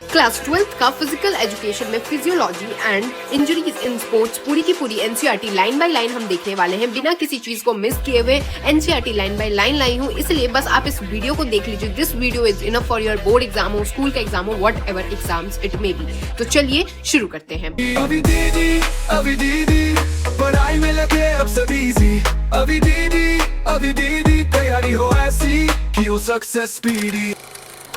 Class 12th का physical education में physiology and injuries in sports पूरी की पूरी एनसीईआरटी लाइन बाय लाइन हम देखने वाले हैं, बिना किसी चीज को मिस किए हुए एनसीईआरटी लाइन बाय लाइन लाई हूँ, इसलिए बस आप इस वीडियो को देख लीजिए। This video is enough for your board exam हो, स्कूल का एग्जाम हो, what ever exams it may be. तो चलिए शुरू करते हैं। अभी दीदी पढ़ाई में लगे अब सब इजी। अभी दीदी तैयारी हो ऐसी कि हो सक्सेस स्पीडी।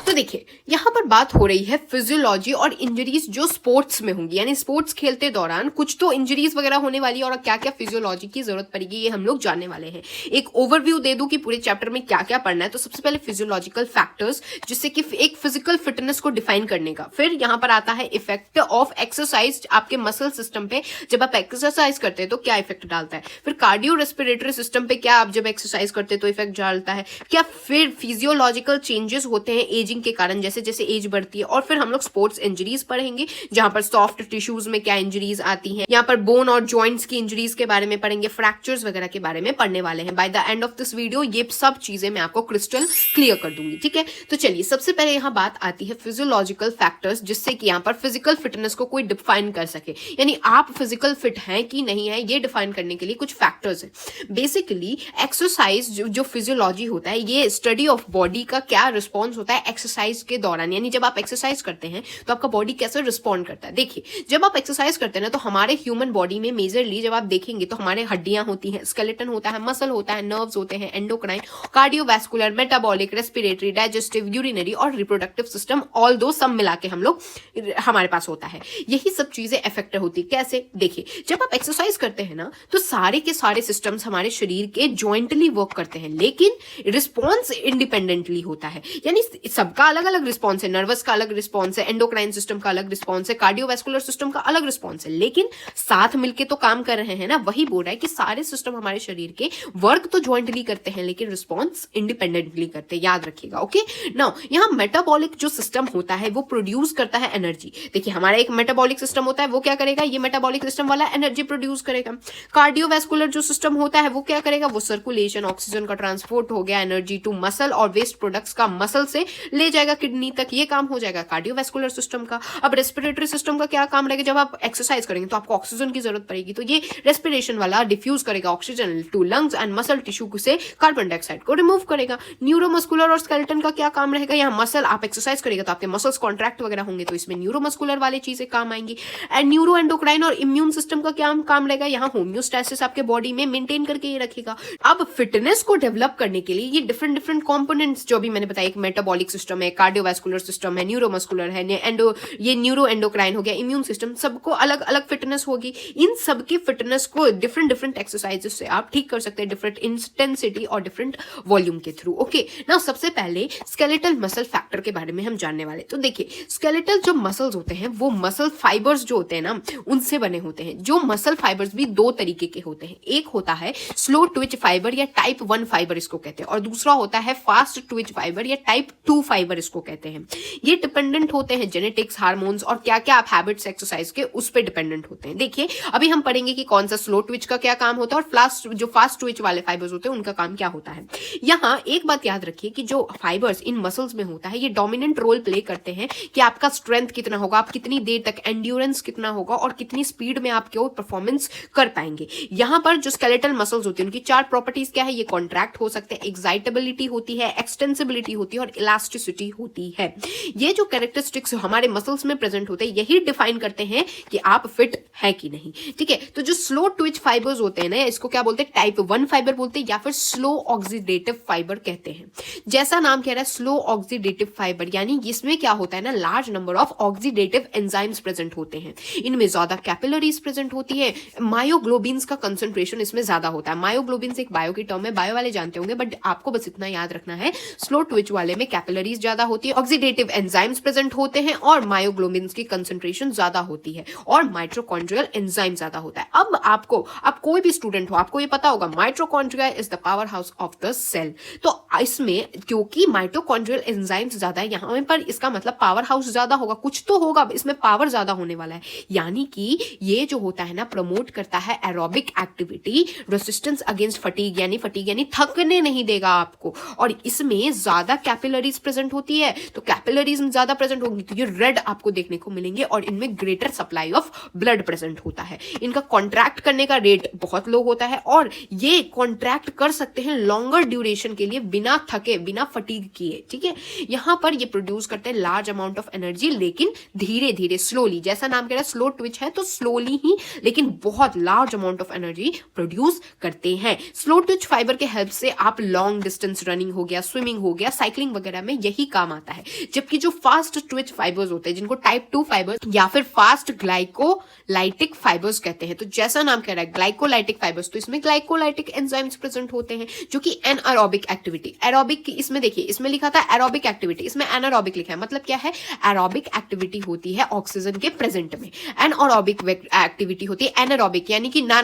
तो देखिए यहाँ पर बात हो रही है फिजियोलॉजी और इंजरीज जो स्पोर्ट्स में होंगी, यानी स्पोर्ट्स खेलते दौरान कुछ तो इंजरीज वगैरह होने वाली है और क्या क्या फिजियोलॉजी की जरूरत पड़ेगी ये हम लोग जानने वाले हैं। एक ओवरव्यू दे दूं कि पूरे चैप्टर में क्या क्या पढ़ना है। तो सबसे पहले फिजियोलॉजिकल फैक्टर्स, जिससे कि एक फिजिकल फिटनेस को डिफाइन करने का। फिर यहाँ पर आता है इफेक्ट ऑफ एक्सरसाइज आपके मसल सिस्टम पे, जब आप एक्सरसाइज करते हैं तो क्या इफेक्ट डालता है। फिर कार्डियो रेस्पिरेटरी सिस्टम पे क्या आप जब एक्सरसाइज करते हैं तो इफेक्ट डालता है क्या। फिर फिजियोलॉजिकल चेंजेस होते हैं एजिंग के कारण, जैसे जैसे एज बढ़ती है। और फिर हम लोग स्पोर्ट्स इंजरीज पढ़ेंगे, जहां पर सॉफ्ट टिश्यूज में क्या इंजरीज आती हैं। यहाँ पर बोन और जॉइंट्स की इंजरीज के बारे में पढ़ेंगे, फ्रैक्चर्स वगैरह के बारे में पढ़ने वाले हैं। By the end of this video ये सब चीजें मैं आपको क्रिस्टल क्लियर कर दूंगी, ठीक है। तो चलिए सबसे पहले यहाँ बात आती है फिजियोलॉजिकल फैक्टर्स, जिससे कि यहाँ पर फिजिकल फिटनेस को कोई डिफाइन कर सके, यानी आप फिजिकल फिट हैं कि नहीं है ये डिफाइन करने के लिए कुछ फैक्टर्स हैं। बेसिकली एक्सरसाइज जो फिजियोलॉजी होता है, ये स्टडी ऑफ बॉडी का क्या रिस्पॉन्स होता है एक्सरसाइज के दौरान, यानी जब आप एक्सरसाइज करते हैं तो आपका बॉडी कैसे रिस्पॉन्ड करता है। देखिए जब आप एक्सरसाइज करते हैं ना, तो हमारे ह्यूमन बॉडी में मेजरली जब आप देखेंगे तो हमारे हड्डियां होती हैं, स्केलेटन होता है, मसल होता है, नर्व्स होते हैं, endocrine, cardiovascular, metabolic, respiratory, digestive, urinary और रिप्रोडक्टिव सिस्टम, ऑल दो सब मिला के हम लोग हमारे पास होता है। यही सब चीजें इफेक्ट होती है। कैसे? देखिए जब आप एक्सरसाइज करते हैं ना, तो सारे के सारे सिस्टम्स हमारे शरीर के जॉइंटली वर्क करते हैं, लेकिन रिस्पॉन्स इंडिपेंडेंटली होता है, यानी सबका अलग अलग रिस्पॉन्स है। नर्वस का अलग रिस्पॉन्स है, एंडोक्राइन सिस्टम का अलग रिस्पॉन्स है, कार्डियोवैस्कुलर सिस्टम का अलग रिस्पॉन्स है, लेकिन साथ मिलके तो काम कर रहे हैं ना। वही बोल रहा है कि सारे सिस्टम हमारे शरीर के वर्क तो जॉइंटली करते हैं, लेकिन रिस्पॉन्स इंडिपेंडेंटली करते हैं, याद रखिएगा। ओके नाउ यहाँ मेटाबॉलिक जो सिस्टम होता है वो प्रोड्यूस करता है एनर्जी। देखिए हमारा एक मेटाबॉलिक सिस्टम होता है, वो क्या करेगा, ये मेटाबॉलिक सिस्टम वाला एनर्जी प्रोड्यूस करेगा। कार्डियोवैस्कुलर जो सिस्टम होता है वो क्या करेगा, वो सर्कुलेशन, ऑक्सीजन का ट्रांसपोर्ट हो गया, एनर्जी टू मसल और वेस्ट प्रोडक्ट्स का मसल से ले जाएगा किडनी तक, ये काम हो जाएगा कार्डियोवैस्कुलर सिस्टम का। अब रेस्पिरेटरी सिस्टम का क्या काम रहेगा, जब आप एक्सरसाइज करेंगे तो आपको ऑक्सीजन की जरूरत पड़ेगी, तो ये रेस्पिरेशन वाला डिफ्यूज करेगा oxygen to lungs and muscle tissue से कार्बन डाइऑक्साइड को रिमूव करेगा। न्यूरोमस्कुलर और स्केलेटन का क्या काम रहेगा, यहाँ मसल, आप एक्सरसाइज करेगा तो आपके मसल्स कॉन्ट्रैक्ट वगैरह होंगे, तो इसमें न्यूरोमस्कुलर वाली चीजें काम आएंगी। एंड न्यूरो एंडोक्राइन और इम्यून सिस्टम का क्या काम रहेगा, यहाँ होम्योस्टैसिस आपके बॉडी में मेंटेन करके ये रखेगा। अब फिटनेस को डेवलप करने के लिए ये डिफरेंट डिफरेंट कंपोनेंट्स जो भी मैंने बताया, एक मेटाबॉलिक सिस्टम है, कार्डियोवैस्कुलर सिस्टम है, न्यूरोमस्कुलर है, ये न्यूरो एंडोक्राइन हो गया, इम्यून सिस्टम, सबको अलग अलग फिटनेस होगी। इन सबकी फिटनेस को डिफरेंट डिफरेंट एक्सरसाइजेस से आप ठीक कर सकते हैं, डिफरेंट इंटेंसिटी और डिफरेंट वॉल्यूम के थ्रू। ओके नाउ सबसे पहले स्केलेटल मसल फैक्टर के बारे में हम जानने वाले। तो देखिए स्केलेटल जो मसल्स होते हैं वो मसल फाइबर्स जो होते हैं ना, उनसे बने होते हैं। जो मसल फाइबर्स भी दो तरीके के होते हैं, एक होता है स्लो ट्विच फाइबर या टाइप 1 फाइबर इसको कहते हैं, और दूसरा होता है फास्ट ट्विच फाइबर या टाइप 2 फाइबर इसको कहते हैं। ये डिपेंडेंट होते हैं जेनेटिक्स, हार्मोन्स और क्या क्या आप हैबिट्स एक्सरसाइज के उस पे डिपेंडेंट होते हैं। देखिए अभी हम पढ़ेंगे कि कौन सा स्लो ट्विच का क्या काम होता है और फास्ट ट्विच वाले फाइबर्स होते हैं उनका काम क्या होता है। यहाँ एक बात याद रखिए कि जो फाइबर्स इन मसल्स में होता है ये डोमिनेंट रोल प्ले करते हैं कि आपका स्ट्रेंथ कितना होगा, आप कितनी देर तक, एंड्योरेंस कितना होगा और कितनी स्पीड में आप क्या परफॉर्मेंस कर पाएंगे। यहाँ पर जो स्केलेटल मसल्स होती है उनकी 4 प्रॉपर्टीज क्या है, ये कॉन्ट्रैक्ट हो सकते हैं, एक्साइटेबिलिटी होती है, एक्सटेंसिबिलिटी होती है और इलास्टिसिटी होती है। ये जो कैरेक्टरिस्टिक्स हमारे मसल्स में प्रेजेंट होते हैं यही डिफाइन करते हैं कि आप फिट है कि नहीं, ठीक है। तो जो स्लो ट्विच फाइबर्स होते हैं ना, इसको क्या बोलते हैं, टाइप 1 फाइबर बोलते हैं या फिर स्लो ऑक्सीडेटिव फाइबर कहते हैं। जैसा नाम कह रहा है स्लो ऑक्सीडेटिव फाइबर, यानी इसमें क्या होता है ना, large number of oxidative enzymes present होते हैं, इनमें ज्यादा कैपिलरीज प्रेजेंट होती है, मायोग्लोबिन्स का कंसंट्रेशन इसमें ज्यादा होता है। मायोग्लोबिन्स एक बायो की टर्म है, बायो वाले जानते होंगे, बट आपको बस इतना याद रखना है, स्लो ट्विच वाले में कैपिलरीज ज्यादा होती है, ऑक्सीडेटिव एंजाइम्स प्रेजेंट होते हैं और मायोग्लोबिन्स की कंसंट्रेशन ज्यादा होती है और माइटोकॉन्ड्रियल एंजाइम ज्यादा होता है। अब आप कोई भी स्टूडेंट हो आपको ये पता होगा mitochondria is the power house of the cell. तो इसमें क्योंकि माइटोकॉन्ड्रियल एंजाइम्स ज्यादा है यहाँ पर, इसका मतलब पावर हाउस ज्यादा होगा, कुछ तो होगा, इसमें पावर ज्यादा होने वाला है। यानी कि ये जो होता है ना, प्रमोट करता है aerobic activity, resistance against fatigue, यानी थकने नहीं देगा आपको, और इसमें ज्यादा कैपिलरीज प्रेजेंट प्रेजेंट होती है तो कैपिलरीज ज्यादा प्रेजेंट होंगी, तो ये रेड आपको देखने को मिलेंगे और इनमें greater supply of blood present होता है। इनका कॉन्ट्रैक्ट करने का रेट बहुत लो होता है और ये कॉन्ट्रैक्ट कर सकते हैं लॉन्गर ड्यूरेशन के लिए बिना थके, बिना फटीग किए, ठीक है। यहां पर ये प्रोड्यूस करते हैं लार्ज अमाउंट ऑफ एनर्जी, लेकिन धीरे धीरे, स्लोली, जैसा नाम कह रहा है स्लो ट्विच है तो स्लोली ही लेकिन बहुत large amount of energy produce करते हैं। स्लो ट्विच फाइबर के हेल्प से आप लॉन्ग डिस्टेंस रनिंग हो गया, स्विमिंग हो गया, साइकिलिंग वगैरह में यही काम आता है। जबकि जो फास्ट ट्विच फाइबर्स होते हैं जिनको टाइप 2 फाइबर्स या फिर फास्ट ग्लाइकोलाइटिक फाइबर्स कहते हैं, तो जैसा नाम कह रहा है ग्लाइकोलाइटिक फाइबर्स, तो इसमें ग्लाइकोलाइटिक एंजाइम्स प्रेजेंट होते हैं जो कि एनारोबिक एक्टिविटी, एरोबिक की इसमें देखिए, इसमें लिखा था एरोबिक एक्टिविटी, इसमें एनारोबिक लिखा है, मतलब क्या है, एरोबिक एक्टिविटी होती है ऑक्सीजन के प्रेजेंट में, एनारोबिक एक्टिविटी होती है एनारोबिक, यानी कि ना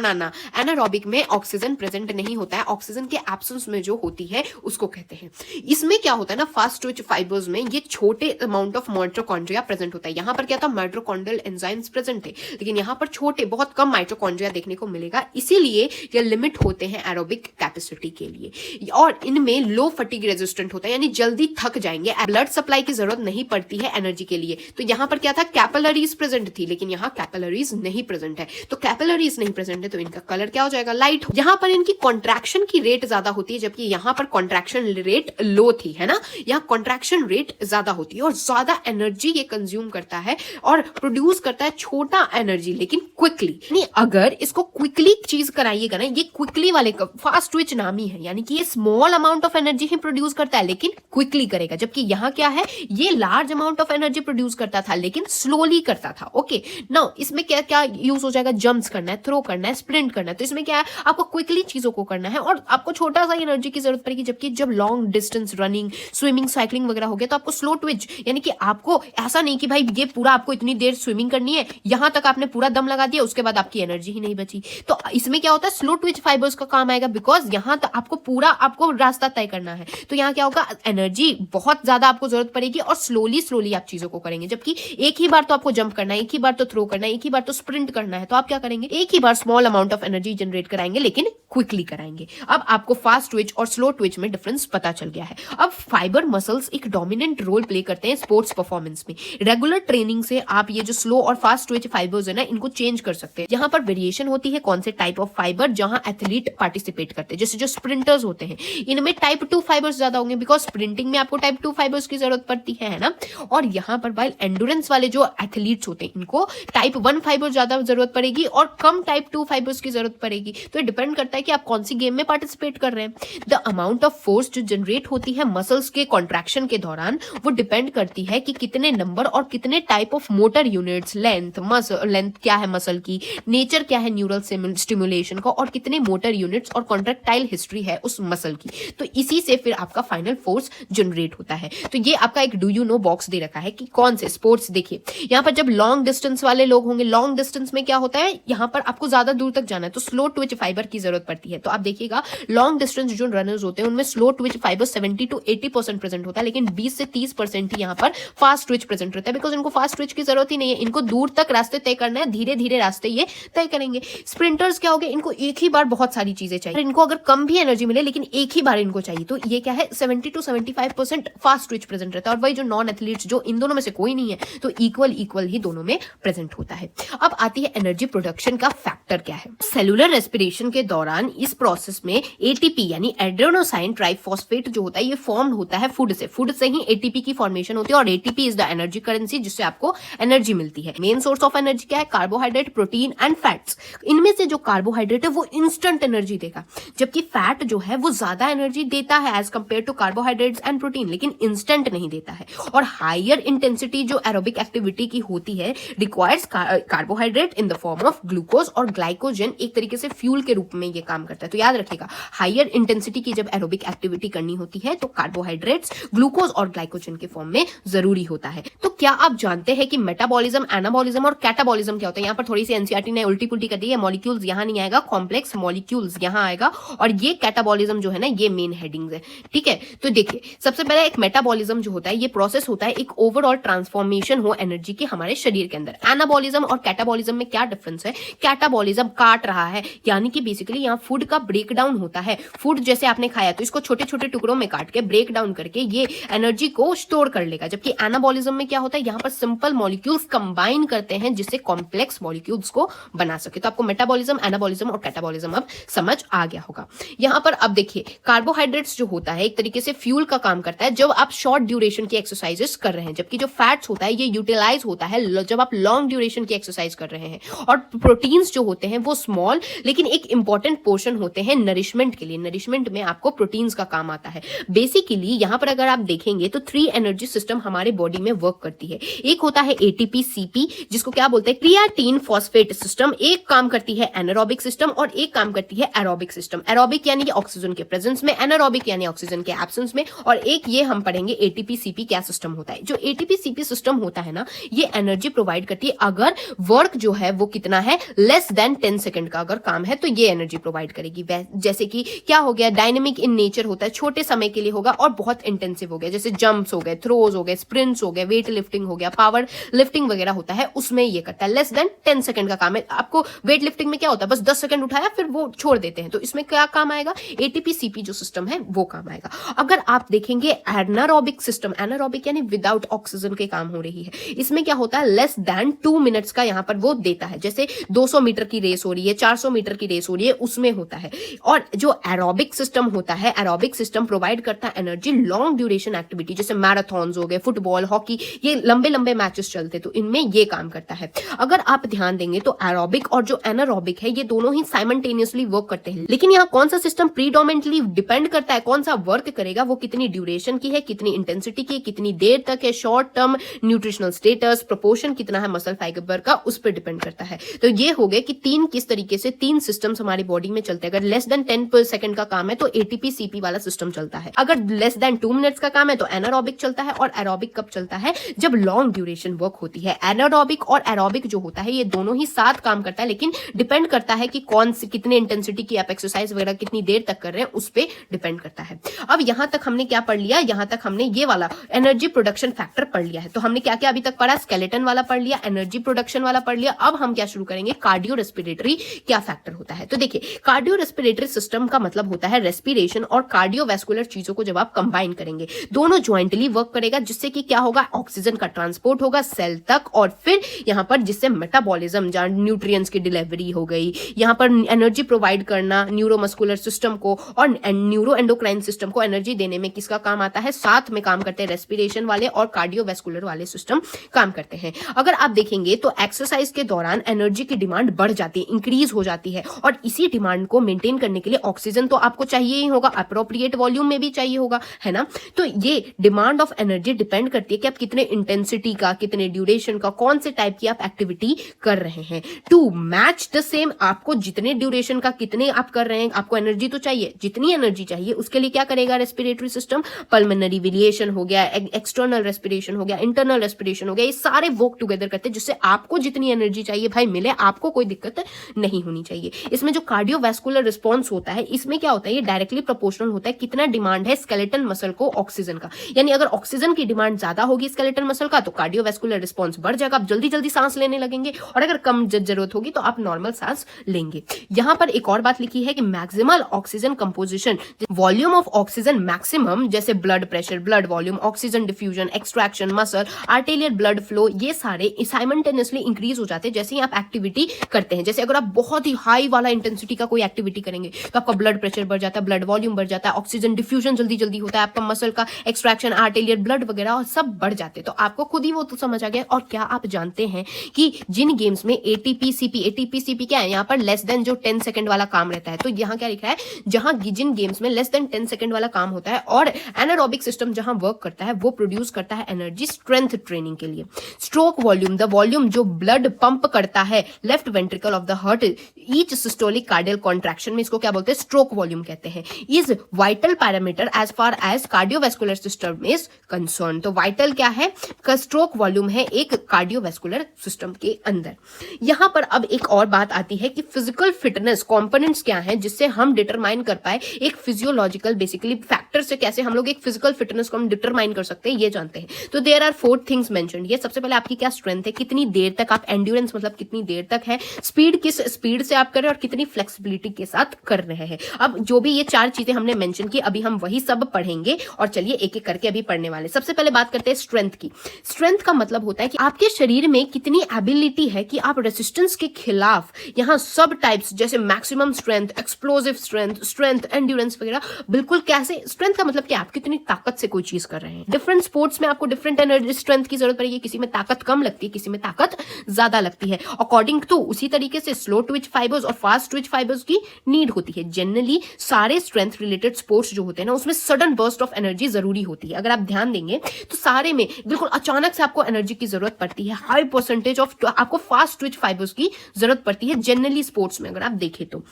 एनारोबिक में ऑक्सीजन प्रेजेंट नहीं होता है, ऑक्सीजन के एब्सेंस में जो होती है उसको कहते हैं। इसमें क्या होता है ना, फास्ट ट्विच फाइबर्स में ये छोटे अमाउंट ऑफ माइटोकॉन्ड्रिया प्रेजेंट होता है। यहां पर क्या था, माइटोकॉन्ड्रियल एंजाइम्स प्रेजेंट थे, लेकिन यहां पर छोटे, बहुत कम माइटोकॉन्ड्रिया देखने को मिलेगा, इसीलिए ये लिमिट होते हैं एरोबिक कैपेसिटी के लिए। और इनमें लो फटीग रेजिस्टेंट होता है, यानी जल्दी थक जाएंगे, ब्लड सप्लाई की जरूरत नहीं पड़ती है एनर्जी के लिए। तो यहां पर क्या था, कैपिलरीज प्रेजेंट थी, लेकिन यहां कैपिलरीज नहीं प्रेजेंट है, तो कैपिलरीज नहीं प्रेजेंट है तो इनका कलर क्या हो जाएगा, लाइट। यहां पर इनकी कॉन्ट्रैक्शन की रेट ज्यादा होती है, जबकि यहां पर कॉन्ट्रैक्शन रेट लो थी, है ना, यहां कॉन्ट्रैक्शन रेट ज्यादा होती है और ज्यादा एनर्जी ये कंज्यूम करता है और प्रोड्यूस करता है छोटा एनर्जी लेकिन क्विकली। यानी अगर इसको क्विकली चीज कराइएगा ना, ये क्विकली वाले फास्ट ट्विच नाम ही है, यानी कि ये small amount of energy he produce करता है लेकिन क्विकली करेगा। जबकि यहां क्या है, ये large amount of energy produce करता था लेकिन स्लोली करता था। ओके, नाउ इसमें क्या क्या यूज हो जाएगा, जंप्स करना है, थ्रो करना है, स्प्रिंट करना है, तो इसमें क्या है, आपको क्विकली चीजों को करना है और आपको छोटा सा एनर्जी की जरूरत पड़ेगी। जबकि जब long distance running, swimming, cycling वगैरह हो गया तो आपको स्लो ट्विच, यानी कि आपको ऐसा नहीं कि भाई ये पूरा आपको इतनी देर स्विमिंग करनी है, यहां तक आपने पूरा दम लगा दिया, उसके बाद आपकी एनर्जी ही नहीं बची। तो इसमें क्या होता है, स्लो ट्विच फाइबर्स का काम आएगा, बिकॉज यहां तक आपको पूरा आपको रास्ता तय करना है, तो यहां क्या होगा, एनर्जी बहुत ज्यादा आपको जरूरत पड़ेगी और स्लोली आप चीजों को करेंगे। जबकि एक ही बार तो आपको जंप करना है, एक ही बार तो थ्रो करना है, एक ही बार तो स्प्रिंट करना है, तो आप क्या करेंगे, एक ही बार small amount of energy generate कराएंगे लेकिन क्विकली कराएंगे। अब आपको फास्ट ट्विच और स्लो ट्विच में डिफरेंस पता चल गया है। अब फाइबर मसल्स एक डोमिनेंट रोल प्ले करते हैं स्पोर्ट्स परफॉर्मेंस में। रेगुलर ट्रेनिंग से आप ये जो स्लो और फास्ट ट्विच फाइबर्स है ना, इनको चेंज कर सकते हैं। यहाँ पर वेरिएशन होती है कौन से टाइप ऑफ फाइबर जहां एथलीट पार्टिसिपेट करते हैं, जैसे जो स्प्रिंटर्स होते हैं इनमें टाइप 2 फाइबर्स ज्यादा होंगे, बिकॉज स्प्रिंटिंग में आपको टाइप 2 फाइबर्स की जरूरत पड़ती है ना। और यहाँ पर वाइल एंडोरेंस वाले जो एथलीट्स होते हैं इनको टाइप 1 फाइबर ज्यादा जरूरत पड़ेगी और कम टाइप 2 फाइबर्स की जरूरत पड़ेगी। तो ये डिपेंड करता है कि आप कौन सी गेम में पार्टिसिपेट कर रहे हैं। द अमाउंट ऑफ फोर्स जो जनरेट होती है मसल्स के कॉन्ट्रैक्शन के दौरान वो डिपेंड करती है कि कितने नंबर और कितने type of motor units, length क्या है मसल की, नेचर क्या है न्यूरल स्टिमुलेशन का, और कितने मोटर यूनिट्स और कॉन्ट्रैक्टाइल हिस्ट्री है उस मसल की। तो इसी से फिर आपका फाइनल फोर्स जनरेट होता है। तो ये आपका एक डू यू नो बॉक्स दे रखा है कि कौन से स्पोर्ट्स, देखिए यहाँ पर जब लॉन्ग डिस्टेंस वाले लोग होंगे, लॉन्ग डिस्टेंस में क्या होता है, यहाँ पर आपको ज्यादा दूर तक जाना है तो स्लो ट्विच फाइबर की जरूरत पड़ती है। तो आप देखिएगा लॉन्ग डिस्टेंस जो रनर्स होते हैं उनमें slow Twitch fibre 70 to 80% present होता है, लेकिन 20 से 30% ही यहाँ पर फास्ट ट्विच प्रेजेंट रहता है, बिकॉज इनको फास्ट ट्विच की जरूरत ही नहीं है, इनको दूर तक रास्ते तय करना है, धीरे धीरे रास्ते ये तय करेंगे। स्प्रिंटर्स क्या हो गए, इनको एक ही बार बहुत सारी चीजें चाहिए, इनको अगर कम भी एनर्जी मिले लेकिन एक ही बार इनको चाहिए, तो ये क्या है 70 to 75% फास्ट ट्विच प्रेजेंट रहता है। और वही जो नॉन एथलीट्स जो इन दोनों में से कोई नहीं है तो इक्वल ही दोनों में प्रेजेंट होता है। अब आती है एनर्जी प्रोडक्शन का फैक्टर क्या है। सेलुलर रेस्पिरेशन के दौरान इस प्रोसेस में एटीपी यानी एड्रेनोसाइन ट्राइफॉस्फेट जो होता है ये फॉर्म होता है फूड से ही एटीपी की फॉर्मेशन होती है और ATP is the energy currency जिससे आपको एनर्जी मिलती है। मेन सोर्स ऑफ एनर्जी क्या है, कार्बोहाइड्रेट, प्रोटीन एंड फैट्स। इनमें से जो कार्बोहाइड्रेट है वो इंस्टेंट एनर्जी देगा, जबकि फैट जो है वो ज्यादा एनर्जी देता है as compare to carbohydrates and protein, लेकिन इंस्टेंट नहीं देता है। और हायर इंटेंसिटी जो एरोबिक एक्टिविटी की होती है requires carbohydrate in the form of glucose और ग्लाइकोजन, एक तरीके से फ्यूल के रूप में ये काम करता है। तो याद रखिएगा हायर इंटेंसिटी की जब एरोबिक एक्टिविटी करनी होती है तो कार्बोहाइड्रेट्स, ग्लूकोज और ग्लाइकोजन के फॉर्म में जरूरी होता है। तो क्या आप जानते हैं कि मेटाबॉलिज्म, एनाबॉलिज्म और कैटाबॉलिज्म क्या होता है? यहाँ पर थोड़ी सी एनसीईआरटी ने उल्टी पुल्टी कर दी है, मॉलिक्यूल्स यहाँ नहीं आएगा, कॉम्प्लेक्स मॉलिक्यूल्स यहाँ आएगा, और ये कैटाबॉलिज्म जो है ना ये मेन हेडिंग्स है, ठीक है। तो देखिए सबसे पहले एक मेटाबॉलिज्म जो होता है ये प्रोसेस होता है एक ओवरऑल ट्रांसफॉर्मेशन हो एनर्जी की हमारे शरीर के अंदर। एनाबॉलिज्म और कैटाबॉलिज्म में क्या डिफरेंस है? कैटाबॉलिज्म काट रहा है, यानी कि बेसिकली यहाँ फूड का ब्रेक डाउन होता है, फूड जैसे आपने खाया तो इसको छोटे छोटे टुकड़ों में काट के ब्रेक डाउन करके ये एनर्जी को स्टोर कर लेगा। जबकि एनाबॉलिज्म में क्या होता है, यहाँ पर सिंपल मॉलिक्यूल्स कंबाइन करते हैं जिससे कॉम्प्लेक्स मॉलिक्यूल्स को बना सके। तो आपको मेटाबॉलिज्म, एनाबॉलिज्म और कैटाबॉलिज्म अब समझ आ गया होगा। यहाँ पर अब देखिए कार्बोहाइड्रेट्स जो होता है एक तरीके से फ्यूल का काम करता है जब आप शॉर्ट ड्यूरेशन की एक्सरसाइजेस कर रहे हैं, जबकि जो फैट्स होता है ये यूटिलाइज होता है जब आप लॉन्ग ड्यूरेशन की एक्सरसाइज कर रहे हैं। और प्रोटीन्स जो होते हैं वो स्मॉल लेकिन एक इंपॉर्टेंट पोर्शन होते हैं नरिशमेंट के लिए। नरिशमेंट में आपको प्रोटीन्स का काम आता है। बेसिकली यहाँ पर अगर आप देखेंगे तो 3 एनर्जी सिस्टम हमारे बॉडी में वर्क करती है। एक होता है एटीपी सीपी जिसको क्या बोलते हैं, क्रिएटिन फॉस्फेट सिस्टम। एक काम करती है एनारोबिक सिस्टम और एक काम करती है एरोबिक सिस्टम। एरोबिक यानी कि ऑक्सीजन के प्रेजेंस में, एनारोबिक यानी ऑक्सीजन के एब्सेंस में, और एक ये हम पढ़ेंगे एटीपी सीपी क्या सिस्टम होता है। जो एटीपी सीपी सिस्टम होता है ना, ये एनर्जी प्रोवाइड करती है अगर वर्क जो है वो कितना है, लेस देन 10 सेकंड का अगर काम है तो ये एनर्जी प्रोवाइड करेगी। जैसे कि क्या हो गया, डायनेमिक इन नेचर होता है, छोटे समय के लिए होगा और बहुत इंटेंसिव हो गया, जैसे जंप्स हो गए, थ्रोज हो गए, स्प्रिंट्स हो गए, वेट लिफ्टिंग हो गया, पावर लिफ्टिंग वगैरह होता है, उसमें ये करता है। लेस देन 10 सेकंड का काम है। आपको वेट लिफ्टिंग में क्या होता है, बस 10 सेकंड उठाया फिर वो छोड़ देते हैं, तो इसमें क्या काम आएगा, एटीपी सीपी जो सिस्टम है वो काम आएगा। अगर आप देखेंगे एनारोबिक सिस्टम, एनारोबिक यानी विदाउट ऑक्सीजन के काम हो रही है, इसमें क्या होता है, लेस देन 2 मिनट्स का यहाँ पर वो देता है। जैसे 200 मीटर की रेस हो रही है, 400 मीटर की रेस हो रही है, उसमें होता है। और जो एरोबिक सिस्टम होता है, एरोबिक सिस्टम प्रोवाइड करता है एनर्जी लॉन्ग ड्यूरेशन एक्टिविटी, जैसे मैराथन्स हो गए, फुटबॉल, हॉकी, ये लंबे लंबे मैचेस चलते तो इनमें ये काम करता है। अगर आप ध्यान देंगे तो एरोबिक और जो एनारोबिक है ये दोनों ही साइमल्टेनियसली वर्क करते हैं। लेकिन यहाँ कौन सा सिस्टम प्रीडोमिनेंटली डिपेंड करता है, कौन सा वर्क करेगा, वो कितनी ड्यूरेशन की है, कितनी इंटेंसिटी की, कितनी देर तक है, short term, nutritional status, proportion कितना है मसल फाइबर का, उस पर डिपेंड करता है। तो ये हो गए कि किस तरीके से 3 सिस्टम्स हमारी बॉडी में चलते हैं। अगर लेस देन 10 सेकंड का काम है तो एटीपी सीपी वाला सिस्टम चलता है। अगर लेस देन 2 मिनट्स का काम है तो एनारोबिक चलता है। और एरोबिक कब चलता है, जब लॉन्ग ड्यूरेशन वर्क होती है। एनारोबिक और एरोबिक जो होता है ये दोनों ही साथ काम करता है, लेकिन डिपेंड करता है कि कौन सी कितने इंटेंसिटी की आप एक्सरसाइज वगैरह कितनी देर तक कर रहे हैं, उस पर डिपेंड करता है। अब यहां तक हमने क्या पढ़ लिया, यहां तक हमने ये वाला एनर्जी प्रोडक्शन फैक्टर पढ़ लिया है। तो हमने क्या क्या अभी तक पढ़ा, स्केलेटन वाला पढ़ लिया, एनर्जी प्रोडक्शन वाला पढ़ लिया। अब हम क्या शुरू करेंगे, कार्डियो रेस्पिरेटरी क्या फैक्टर होता है। तो देखिए कार्डियो रेस्पिरेटरी सिस्टम का मतलब होता है रेस्पिरेशन और कार्डियोवैस्कुलर चीजों को जब आप कंबाइन करेंगे, दोनों ज्वाइंटली वर्क करेगा, जिससे कि क्या होगा, ऑक्सीजन का ट्रांसपोर्ट होगा सेल तक, और फिर यहां पर जिससे मेटाबॉलिज्म, जहां न्यूट्रिएंट्स की डिलीवरी हो गई, यहां पर एनर्जी प्रोवाइड करना न्यूरोमस्कुलर सिस्टम को और न्यूरो एंडोक्राइन सिस्टम को एनर्जी देने में किसका काम आता है, साथ में काम करते हैं रेस्पिरेशन वाले और कार्डियोवैस्कुलर वाले सिस्टम काम करते हैं। अगर आप देखेंगे तो एक्सरसाइज के दौरान एनर्जी की डिमांड बढ़ जाती है, इंक्रीज हो जाती है, और इसी डिमांड को मेंटेन करने के लिए ऑक्सीजन तो आपको चाहिए ही होगा, अप्रोप्रिएट वॉल्यूम में भी चाहिए होगा, है ना। तो ये डिमांड ऑफ एनर्जी डिपेंड करती है कि आप कितने इंटेंसिटी का, कितने ड्यूरेशन का, कौन से टाइप की आप एक्टिविटी कर रहे हैं। टू मैच द सेम, आपको जितने ड्यूरेशन का कितने आप कर रहे हैं, आपको एनर्जी तो चाहिए, जितनी एनर्जी चाहिए उसके लिए क्या करेगा रेस्पिरेटरी सिस्टम, पल्मोनरी वेलिएशन हो गया, एक्सटर्नल रेस्पिरेशन हो गया, इंटरनल रेस्पिरेशन हो गया, ये सारे वर्क टुगेदर करते हैं जिससे आपको जितनी एनर्जी चाहिए भाई मिले, आपको कोई दिक्कत नहीं होनी चाहिए। इसमें जो कार्डियोवैस्कुलर रिस्पॉन्स होता है, इसमें क्या होता है, ये डायरेक्टली प्रोपोर्शनल होता है कितना डिमांड है स्केलेटन मसल को ऑक्सीजन का। यानी अगर ऑक्सीजन की डिमांड ज्यादा होगी स्केलेटन मसल का तो कार्डियोवैस्कुलर रिस्पॉन्स बढ़ जाएगा, आप जल्दी जल्दी सांस लेने लगेंगे, और अगर कम जरूरत होगी तो आप नॉर्मल सांस लेंगे। यहां पर एक और बात लिखी है कि maximal oxygen composition, volume of oxygen maximum, जैसे blood pressure, blood volume, oxygen diffusion, extraction, muscle, arterial blood flow, ये सारे साइमल्टेनियसली इंक्रीज हो जाते हैं जैसे ही आप एक्टिविटी करते हैं। जैसे अगर आप बहुत ही हाई वाला इंटेंसिटी का कोई एक्टिविटी करेंगे तो आपका ब्लड प्रेशर बढ़ जाता है, ब्लड वॉल्यूम बढ़ जाता है, ऑक्सीजन डिफ्यूजन जल्दी जल्दी होता है, आपका मसल का एक्सट्रैक्शन, आर्टेरियल ब्लड वगैरह सब बढ़ जाते हैं। तो आपको खुद ही वो तो समझ आ गया। और क्या आप जानते हैं कि जिन गेम्स में एटीपी सीपी क्या है, यहाँ पर लेस देन जो 10 सेकंड वाला काम रहता है, तो यहाँ क्या लिखा है, जहां जिन गेम्स में लेस देन 10 सेकंड वाला काम होता है और एनारोबिक सिस्टम जहां वर्क करता है वो प्रोड्यूस करता है एनर्जी स्ट्रेंथ ट्रेनिंग के लिए। स्ट्रोक वॉल्यूम, द वॉल्यूम जो ब्लड पंप करता है left ventricle of the heart each systolic cardial contraction में, इसको क्या बोलते हैं, स्ट्रोक वॉल्यूम कहते हैं, is vital parameter as far as cardiovascular system is concern. तो वाइटल क्या है, स्ट्रोक वॉल्यूम है एक कार्डियोवैस्कुलर सिस्टम के अंदर। यहां पर अब एक और बात आती है कि फिजिकल फिटनेस कंपोनेंट्स क्या हैं जिससे हम डिटरमाइन कर पाए एक फिजियोलॉजिकल बेसिकली फैक्टर से कैसे हम लोग एक फिजिकल फिटनेस को हम डिटरमाइन कर सकते हैं, ये जानते हैं। तो देयर आर 4 थिंग्स मेंशन्ड। ये सबसे पहले आपकी क्या स्ट्रेंथ है, कितनी देर तक आप एंड्योरेंस मतलब कितनी देर तक है, स्पीड किस स्पीड से आप कर रहे हैं और कितनी फ्लेक्सिबिलिटी के साथ कर रहे हैं। अब जो भी ये 4 चीजें हमने मेंशन की, अभी हम वही सब पढ़ेंगे और चलिए एक एक करके अभी पढ़ने वाले। सबसे पहले बात करते हैं स्ट्रेंथ की। स्ट्रेंथ का मतलब होता है कि आपके शरीर में कितनी एबिलिटी है कि आप रेसिस्टेंस के खिलाफ यहाँ सब टाइप्स जैसे maximum strength, explosive strength, strength, endurance वगैरह, बिल्कुल कैसे स्ट्रेंथ का मतलब कि आप कितनी ताकत से कोई चीज कर रहे हैं। डिफरेंट स्पोर्ट्स में आपको डिफरेंट एनर्जी स्ट्रेंथ की जरूरत पड़ेगी, किसी में ताकत कम लगती है, किसी में ताकत ज्यादा लगती है। अकॉर्डिंग टू उसी तरीके से स्लो ट्विच फाइबर्स और फास्ट ट्विच फाइबर्स की नीड होती है। जनरली सारे स्ट्रेंथ रिलेटेड स्पोर्ट्स जो होते हैं ना, उसमें सडन बर्स्ट ऑफ एनर्जी जरूरी होती है। अगर आप ध्यान देंगे तो सारे में बिल्कुल अचानक से आपको एनर्जी की जरूरत पड़ती है। हाई परसेंटेज ऑफ आपको फास्ट ट्विच फाइबर्स की जरूरत पड़ती है जनरली स्पोर्ट्स में, अगर आप देखें तो।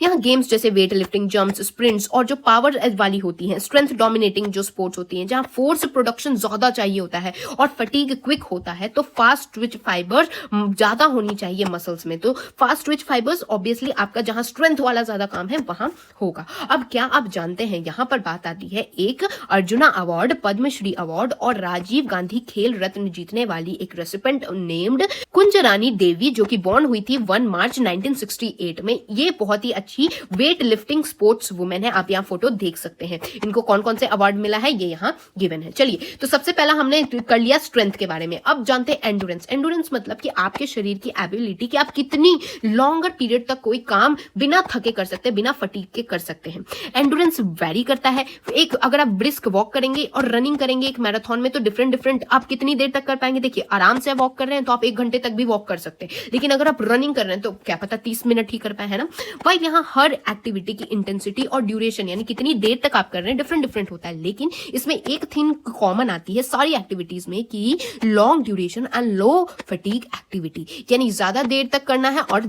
यहाँ गेम्स जैसे वेट लिफ्टिंग, जंप्स, स्प्रिंट्स और जो पावर वाली होती हैं, स्ट्रेंथ डोमिनेटिंग जो स्पोर्ट्स होती हैं, जहां फोर्स प्रोडक्शन ज्यादा चाहिए होता है और फटीग क्विक होता है, तो फास्ट ट्विच फाइबर्स ज्यादा होनी चाहिए मसल्स में। तो फास्ट ट्विच फाइबर्स ऑब्वियसली आपका जहां स्ट्रेंथ वाला ज्यादा काम है वहां होगा। अब क्या आप जानते हैं, यहाँ पर बात आती है एक अर्जुना अवार्ड, पद्मश्री अवार्ड और राजीव गांधी खेल रत्न जीतने वाली एक रेसिपेंट नेम्ड कुंजरानी देवी, जो कि बॉर्न हुई थी 1 मार्च 1968 में। ये बहुत ही अच्छी वेट लिफ्टिंग स्पोर्ट्स वुमेन है। आप यहाँ फोटो देख सकते हैं। इनको कौन कौन से अवार्ड मिला है ये यहाँ गिवन है। चलिए, तो सबसे पहला हमने कर लिया स्ट्रेंथ के बारे में। अब जानते हैं एंडोरेंस। एंडोरेंस मतलब कि आपके शरीर की एबिलिटी कि आप कितनी लॉन्गर पीरियड तक कोई काम बिना थके कर सकते हैं, बिना फटीग के कर सकते हैं। एंडोरेंस वेरी करता है। एक अगर आप ब्रिस्क वॉक करेंगे और रनिंग करेंगे एक मैराथन में, तो डिफरेंट आप कितनी देर तक कर पाएंगे। देखिए, आराम से वॉक कर रहे हैं तो आप 1 घंटे तक भी वॉक कर सकते हैं, लेकिन अगर आप रनिंग कर रहे हैं तो क्या पता 30 मिनट ही कर पाए, है ना। भाई यहाँ हर एक्टिविटी की इंटेंसिटी और ड्यूरेशन यानी कितनी देर तक आप कर रहे हैं डिफरेंट होता है, लेकिन इसमें एक थिंग कॉमन आती है सारी एक्टिविटीज में कि long duration and low fatigue activity, यानी ज्यादा देर तक करना है और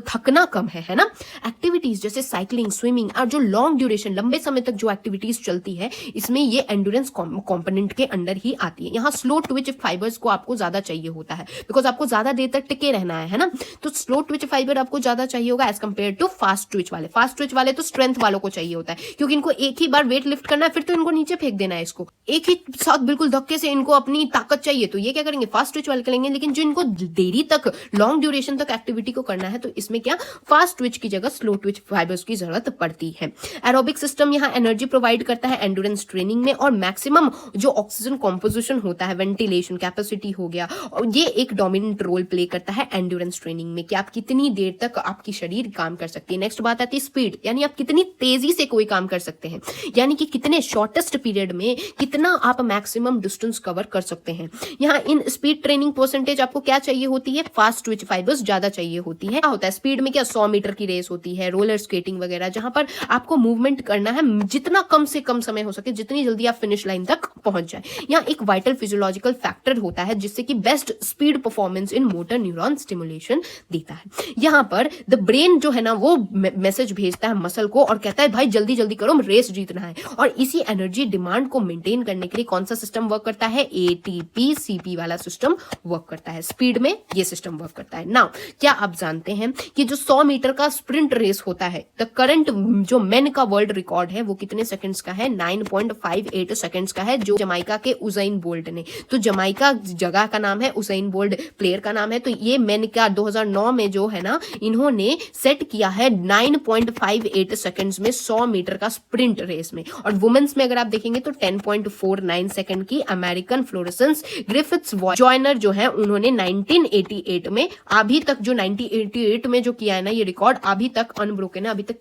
थकना कम है ना। एक्टिविटीज जैसे साइकिलिंग, स्विमिंग और जो लॉन्ग ड्यूरेशन लंबे समय तक जो एक्टिविटीज चलती है, इसमें ये एंडोरेंस कंपोनेंट के अंडर ही आती है। यहाँ स्लो ट्विच फाइबर्स को आपको ज्यादा चाहिए होता है, बिकॉज आपको ज्यादा देर तक टिके रहना है ना। तो स्लो ट्विच फाइबर आपको ज्यादा चाहिए होगा as compare to fast twitch वाले। फास्ट ट्विच वाले तो स्ट्रेंथ वालों को चाहिए होता है, क्योंकि इनको एक ही बार वेट लिफ्ट करना है, फिर तो इनको नीचे फेंक देना है। इसको एक ही साथ बिल्कुल धक्के से इनको अपनी ताकत चाहिए, तो ये क्या करेंगे, फास्ट ट्विच वाले करेंगे। लेकिन जो इनको देरी तक लॉन्ग ड्यूरेशन तक एक्टिविटी को करना है, तो इसमें क्या फास्ट ट्विच की जगह स्लो ट्विच फाइबर्स की जरूरत पड़ती है। एरोबिक सिस्टम यहाँ एनर्जी प्रोवाइड करता है एंडोरेंस ट्रेनिंग में, और मैक्सिमम जो ऑक्सीजन कॉम्पोजिशन होता है, वेंटिलेशन कैपेसिटी हो गया, और ये एक डोमिनेंट रोल प्ले करता है एंडोरेंस ट्रेनिंग में कि आप कितनी देर तक आपकी शरीर काम कर सकती है। नेक्स्ट बात आती है स्पीड, यानी आप कितनी तेजी से कोई काम कर सकते हैं, यानी कि कितने शॉर्टेस्ट पीरियड में कितना आप मैक्सिमम डिस्टेंस कवर कर सकते हैं। यहाँ इन स्पीड ट्रेनिंग परसेंटेज आपको क्या चाहिए होती है, फास्ट ट्विच फाइबर्स ज्यादा चाहिए होती है। क्या होता है स्पीड में, क्या 100 मीटर की रेस होती है, रोलर स्केटिंग वगैरह, जहां पर आपको मूवमेंट करना है जितना कम से कम समय हो सके, जितनी जल्दी आप फिनिश लाइन तक पहुंच जाए। यहाँ एक वाइटल फिजियोलॉजिकल फैक्टर होता है जिससे कि best speed performance in motor neuron stimulation देता है। यहाँ पर द ब्रेन जो है ना, वो मैसेज भेजता है मसल को और कहता है भाई जल्दी जल्दी करो, रेस जीतना है। और इसी एनर्जी डिमांड को मेंटेन करने के लिए कौन सा सिस्टम वर्क करता है, एटीपी सीपी वाला सिस्टम वर्क करता है। स्पीड में ये सिस्टम वर्क करता है। नाउ क्या आप जानते हैं कि जो 100 मीटर का स्प्रिंट रेस होता है, द करंट जो मेन का वर्ल्ड रिकॉर्ड है वो कितने सेकंड्स का है, 9.58 सेकंड्स का है, जो जमाइका के उज़ैन बोल्ट ने। तो जमाइका जगह का नाम है, उज़ैन बोल्ट प्लेयर का नाम है। तो ये मेन का 2009 में जो है ना, इन्होंने सेट किया है 9.58 सेकंड्स में 100 मीटर का स्प्रिंट रेस में। और वुमेन्स में अगर आप देखेंगे तो 10.49 सेकंड की अमेरिकन फ्लोरेंस ग्रिफिथ्स जॉयनर जो है, उन्होंने 1988 में अभी तक जो 1988 में जो किया है ना, ये रिकॉर्ड अभी तक अनब्रोकन है। अभी तक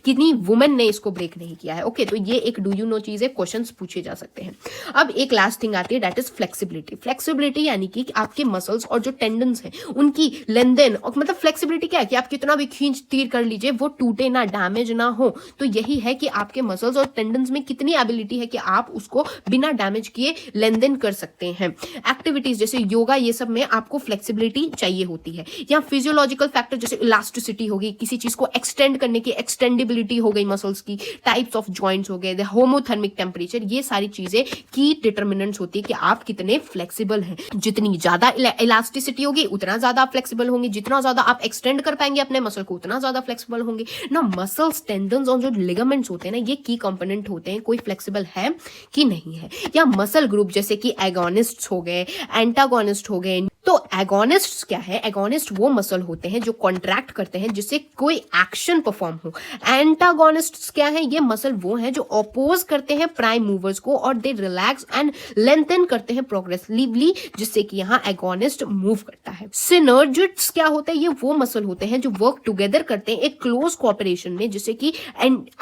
कितनी वुमेन ने इसको ब्रेक नहीं किया है। ओके, तो ये एक डू यू नो चीज है, क्वेश्चंस पूछे जा सकते हैं। अब एक लास्ट थिंग आती है, दैट इज फ्लेक्सिबिलिटी। फ्लेक्सिबिलिटी यानी कि आपके मसल्स और जो टेंडन्स हैं उनकी लेनदेन, और मतलब फ्लेक्सिबिलिटी क्या है कि आप कितना भी खींच तीर कर लीजिए वो टूटे ना, डैमेज ना हो। तो यही है कि आपके मसल्स और टेंडन्स में कितनी एबिलिटी है कि आप उसको बिना डैमेज किए लेनदेन कर सकते हैं। एक्टिविटीज जैसे योगा, ये सब में आपको फ्लेक्सिबिलिटी चाहिए होती है। या फिजियोलॉजिकल फैक्टर जैसे इलास्टिसिटी होगी, किसी चीज को एक्सटेंड करने की एक्सटेंडिबिलिटी हो गई मसल्स की, टाइप्स ऑफ जॉइंट्स हो गए, होमोथर्मिक टेम्परेचर, ये सारी चीजें की डिटर्मिनेंट्स होती है कि आप कितने फ्लेक्सिबल हैं। जितनी ज्यादा इलास्टिसिटी होगी उतना ज्यादा आप फ्लेक्सिबल होंगे, जितना ज्यादा आप एक्सटेंड कर पाएंगे अपने मसल को उतना ज्यादा फ्लेक्सिबल होंगे ना। मसल्स, टेंडन्स और जो लिगामेंट्स होते हैं ना, ये की कंपोनेंट होते हैं, कोई फ्लेक्सिबल है कि नहीं है। या मसल ग्रुप जैसे कि एगोनिस्ट हो गए, एंटागोनिस्ट हो गए, तो एगोनिस्ट क्या है? एगोनिस्ट वो मसल होते हैं जो कॉन्ट्रैक्ट करते हैं जिससे कोई एक्शन परफॉर्म हो। एंटागोनिस्ट क्या है? ये मसल वो हैं जो अपोज करते हैं प्राइम मूवर्स को और दे रिलैक्स एंड लेंथन करते हैं प्रोग्रेसिवली, जिससे कि यहाँ एगोनिस्ट मूव करता है। सिनर्जिस्ट्स क्या होते हैं? ये वो मसल होते हैं जो वर्क टुगेदर करते हैं एक क्लोज कोऑपरेशन में, जिससे कि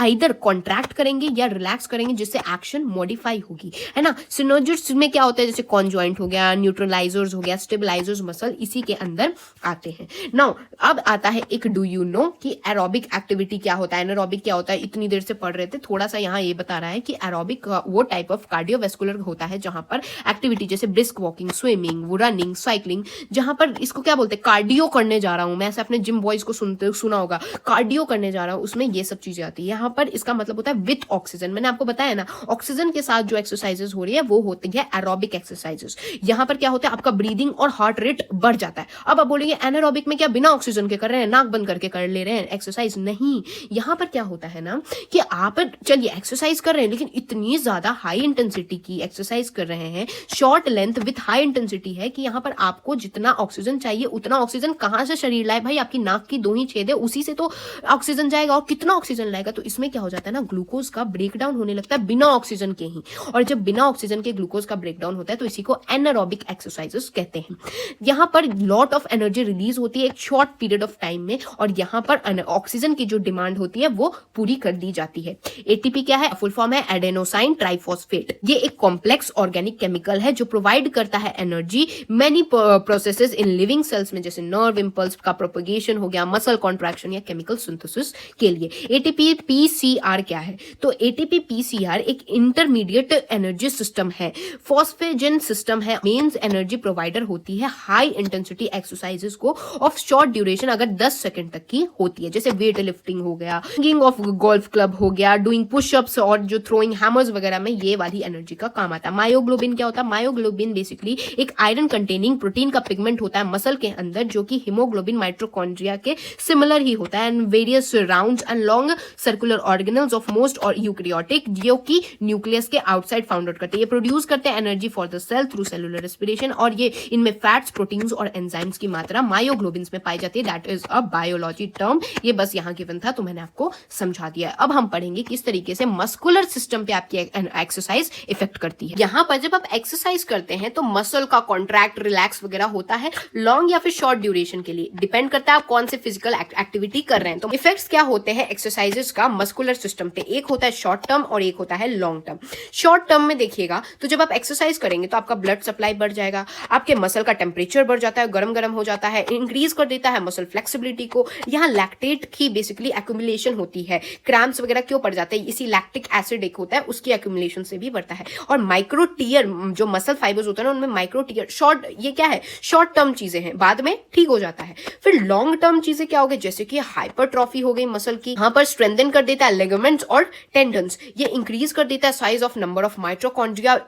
आइदर कॉन्ट्रैक्ट करेंगे या रिलैक्स करेंगे, जिससे एक्शन मॉडिफाई होगी, है ना। सिनर्जिस्ट्स में क्या होता है? जैसे कॉन्जॉइंट हो गया, न्यूट्रलाइजर्स हो गया, स्टेबलाइजर्स मसल इसी के अंदर आते हैं। नाउ अब आता है एक डू यू नो कि एरोबिक एक्टिविटी क्या होता है, एनारोबिक क्या होता है। इतनी देर से पढ़ रहे थे, थोड़ा सा यहाँ ये बता रहा है कि एरोबिक वो टाइप ऑफ कार्डियोवैस्कुलर होता है जहां पर एक्टिविटी जैसे brisk walking, swimming, running, cycling, जहां पर इसको क्या बोलते हैं? कार्डियो करने जा रहा हूं मैं, ऐसे अपने जिम बॉयज को सुना होगा, कार्डियो करने जा रहा हूं, उसमें ये सब चीजें आती है। यहाँ पर इसका मतलब होता है विथ ऑक्सीजन। मैंने आपको बताया ना, ऑक्सीजन के साथ जो एक्सरसाइजेस हो रही है वो होती है एरोबिक एक्सरसाइजेस। यहाँ पर क्या होता है? आपका ब्रीदिंग और हार्ट रेट बढ़ जाता है। अब आप बोलेंगे एनारोबिक में क्या बिना ऑक्सीजन के कर रहे हैं, नाक बंद करके कर ले रहे हैं एक्सरसाइज? नहीं, यहाँ पर क्या होता है ना कि आप चलिए एक्सरसाइज कर रहे हैं, लेकिन इतनी ज्यादा हाई इंटेंसिटी की एक्सरसाइज कर रहे हैं, short length with high intensity है कि यहाँ पर आपको जितना ऑक्सीजन चाहिए उतना ऑक्सीजन कहां से शरीर लाए भाई? आपकी नाक की 2 ही छेद है, उसी से तो ऑक्सीजन जाएगा, और कितना ऑक्सीजन लाएगा? तो इसमें क्या हो जाता है ना, ग्लूकोज का ब्रेकडाउन होने लगता है बिना ऑक्सीजन के ही, और जब बिना ऑक्सीजन के ग्लूकोज का ब्रेकडाउन होता है तो इसी को एनारोबिक एक्सरसाइजेस कहते हैं। यहाँ पर लॉट ऑफ एनर्जी रिलीज होती है एक शॉर्ट पीरियड ऑफ टाइम में, और यहाँ पर ऑक्सीजन की जो डिमांड होती है वो पूरी कर दी जाती है। एटीपी क्या है? फुल फॉर्म है एडेनोसाइन ट्राइफॉस्फेट। ये एक कॉम्प्लेक्स ऑर्गेनिक केमिकल है जो प्रोवाइड करता है energy many processes in living cells में, जैसे नर्व इंपल्स का प्रोपगेशन हो गया, मसल कॉन्ट्रैक्शन या केमिकल सिंथेसिस के लिए। एटीपी पीसीआर क्या है? तो एटीपी पीसीआर एक इंटरमीडिएट एनर्जी सिस्टम है, फॉस्फेजन सिस्टम है, मेंस एनर्जी प्रोवाइडर होती है हाई इंटेंसिटी एक्सरसाइजेस को ऑफ शॉर्ट ड्यूरेशन अगर 10 सेकंड तक की होती है, जैसे वेट लिफ्टिंग हो गया, सिंगिंग ऑफ गोल्फ क्लब हो गया, डूइंग पुशअप्स और जो थ्रोइंग हैमर्स वगैरह में ये वाली एनर्जी का काम आता है। मायोग्लोबिन क्या होता है? मायोग्लोबिन बेसिकली एक आयरन कंटेनिंग प्रोटीन का पिगमेंट होता है मसल के अंदर, जो कि हीमोग्लोबिन माइटोकॉन्ड्रिया के सिमिलर ही होता है, and various rounds and long circular organelles of most और यूकैरियोटिक, जो कि न्यूक्लियस के आउटसाइड फाउंड आउट करते हैं। ये प्रोड्यूस करते हैं energy for the cell through cellular respiration, और ये इनमें फैट्स, प्रोटीन्स और एंजाइम्स की मात्रा मायोग्लोबिन्स में पाई जाती है। That is a biology term. ये बस यहाँ गिवन था तो मैंने आपको समझा दिया। अब हम पढ़ेंगे किस तरीके से मस्कुलर सिस्टम पे आपकी एक्सरसाइज इफेक्ट करती है। यहाँ पर जब आप एक्सरसाइज करते हैं तो मसल का कॉन्ट्रैक्ट, रिलैक्स वगैरह होता है लॉन्ग या फिर शॉर्ट ड्यूरेशन के लिए, डिपेंड करता है आप कौन से फिजिकल एक्टिविटी कर रहे हैं। तो इफेक्ट्स क्या होते हैं एक्सरसाइजेस का मस्कुलर सिस्टम पे? एक होता है शॉर्ट टर्म और एक होता है लॉन्ग टर्म। शॉर्ट टर्म में देखिएगा तो जब आप एक्सरसाइज करेंगे तो आपका ब्लड सप्लाई बढ़ जाएगा, आपके मसल का टेम्परेचर बढ़ जाता है, गर्म गर्म हो जाता है, इंक्रीज कर देता है मसल फ्लेक्सिबिलिटी को। यहाँ लैक्टेट की बेसिकली एक्यूमुलेशन होती है, क्रैम्प्स वगैरह क्यों पड़ जाते हैं? इसी लैक्टिक एसिड एक होता है उसकी एक्यूमुलेशन से भी बढ़ता है। और माइक्रो टीयर जो मसल फाइबर्स होते हैं ना उनमें माइक्रो टीयर, शॉर्ट, ये क्या है? शॉर्ट टर्म चीजें हैं, बाद में ठीक हो जाता है। फिर लॉन्ग टर्म चीजें क्या हो गई? जैसे कि हाइपरट्रॉफी हो गई मसल की, यहाँ पर स्ट्रेंथन कर देता है लिगामेंट्स और टेंडन्स, ये इंक्रीज कर देता है size of number of mitochondria,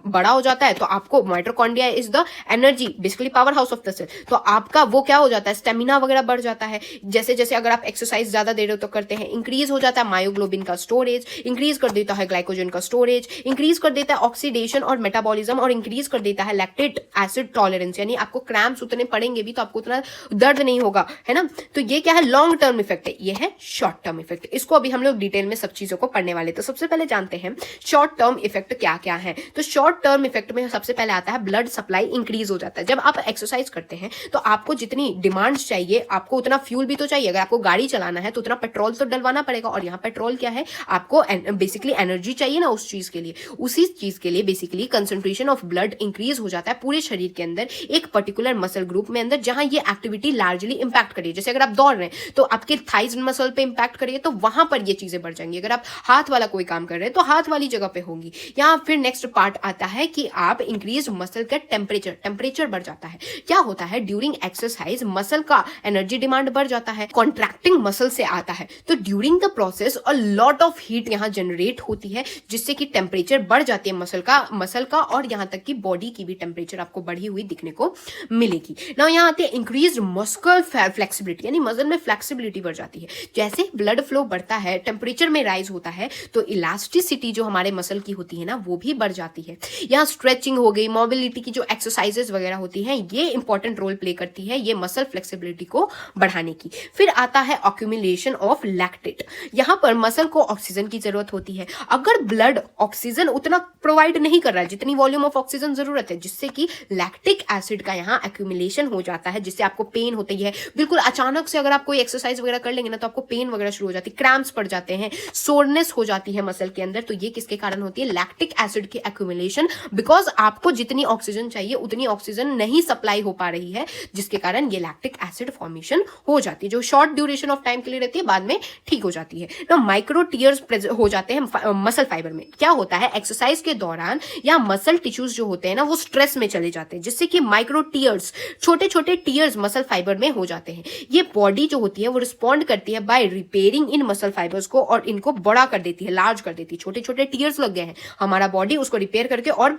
बड़ा हो जाता है। तो आपको mitochondria is the energy basically power house of the cell, तो आपका वो क्या हो जाता है? स्टेमिना वगैरह बढ़ जाता है। जैसे जैसे अगर आप एक्सरसाइज ज्यादा देर तो करते हैं, इंक्रीज हो जाता है मायोग्लोबिन का स्टोरेज, इंक्रीज कर देता है ग्लाइकोजन का स्टोरेज, इंक्रीज कर देता है ऑक्सीडेशन और मेटाबॉलिज्म, और इंक्रीज कर देता है लैक्टेट एसिड टॉलरेंस, यानी आपको क्रैम्प्स उतने पड़ेंगे भी तो आपको उतना दर्द नहीं होगा, है ना। तो ये क्या है? लॉन्ग टर्म इफेक्ट है, ये है शॉर्ट टर्म इफेक्ट। इसको अभी हम लोग डिटेल में सब चीजों को पढ़ने वाले। तो सबसे पहले जानते हैं शॉर्ट टर्म इफेक्ट क्या क्या है। तो शॉर्ट टर्म इफेक्ट में सबसे पहले आता है ब्लड सप्लाई इंक्रीज हो जाता है। जब आप एक्सरसाइज करते हैं तो आपको जितनी डिमांड्स चाहिए, आपको उतना फ्यूल भी तो चाहिए। अगर आपको गाड़ी चलाना है तो उतना पेट्रोल तो डलवाना पड़ेगा, और यहाँ पेट्रोल क्या है? आपको बेसिकली एनर्जी चाहिए ना उस चीज के लिए। उसी चीज के लिए basically concentration of blood increase हो जाता है पूरे शरीर के अंदर एक पर्टिकुलर मसल ग्रुप में अंदर, जहां ये एक्टिविटी लार्जली इंपैक्ट करिए। जैसे अगर आप दौड़ रहे हैं तो आपके थाइज मसल पे इंपैक्ट करिए तो वहां पर ये चीजें बढ़ जाएंगी। अगर आप हाथ वाला कोई काम कर रहे हैं तो हाथ वाली जगह पे होंगी। यहाँ फिर नेक्स्ट पार्ट आता है कि आप इंक्रीज मसल का टेम्परेचर बढ़ जाता है। क्या होता है? ड्यूरिंग एक्सरसाइज मसल का एनर्जी डिमांड बढ़ जाता है, कॉन्ट्रैक्टिंग मसल से आता है, तो during the process a lot of heat यहाँ जनरेट होती है, जिससे कि टेम्परेचर बढ़ जाती है मसल का और यहाँ तक कि बॉडी की भी टेम्परेचर आपको बढ़ी हुई दिखने को मिलेगी। नाउ यहाँ आती है इंक्रीज मस्कुलर फ्लेक्सिबिलिटी, यानी मसल में फ्लेक्सिबिलिटी बढ़ जाती है। जैसे ब्लड फ्लो बढ़ता है, टेम्परेचर में राइज होता है, तो इलास्टिसिटी जो हमारे मसल की होती है ना वो भी बढ़ जाती है। यहाँ स्ट्रेचिंग हो गई, मोबिलिटी की जो एक्सरसाइजेस वगैरह होती हैं ये इंपॉर्टेंट रोल प्ले करती है ये मसल फ्लेक्सिबिलिटी को बढ़ाने की। फिर आता है ऑक्यूमुलेशन ऑफ लैक्टेट। यहाँ पर मसल को ऑक्सीजन की जरूरत होती है। अगर ब्लड ऑक्सीजन उतना प्रोवाइड नहीं कर रहा है जितनी वॉल्यूम ऑफ ऑक्सीजन जरूरत है, जिससे कि लैक्टिक एसिड का यहाँ एक्यूमुलेशन हो जाता है, जिससे आपको पेन होती है। बिल्कुल अचानक से अगर आप कोई एक्सरसाइज वगैरह कर लेंगे ना तो आपको पेन वगैरह शुरू हो जाती है, क्रैम्प्स पड़ जाते हैं, सोरनेस हो जाती है मसल के अंदर। तो ये किसके कारण होती है? लैक्टिक एसिड की एक्यूमुलेशन, बिकॉज आपको जितनी ऑक्सीजन चाहिए उतनी ऑक्सीजन नहीं सप्लाई हो पा रही है, जिसके कारण ये लैक्टिक एसिड फॉर्मेशन हो जाती है, जो शॉर्ट ड्यूरेशन ऑफ टाइम के लिए रहती है, बाद में ठीक हो जाती है। तो माइक्रो टीयर्स हो जाते हैं मसल फाइबर में। क्या होता है, एक्सरसाइज के दौरान या मसल टिश्यूज जो होते हैं ना वो स्ट्रेस में चले जाते हैं, जिससे कि माइक्रो टीयर्स, छोटे छोटे टीयर्स मसल फाइबर में हो जाते हैं। ये बॉडी जो होती है वो रिस्पॉन्ड करती है बाय रिपेयरिंग इन मसल फाइबर्स को, और इनको बड़ा कर देती है, लार्ज कर देती है। छोटे छोटे टीयर्स लग गए हैं, हमारा बॉडी उसको रिपेयर करके और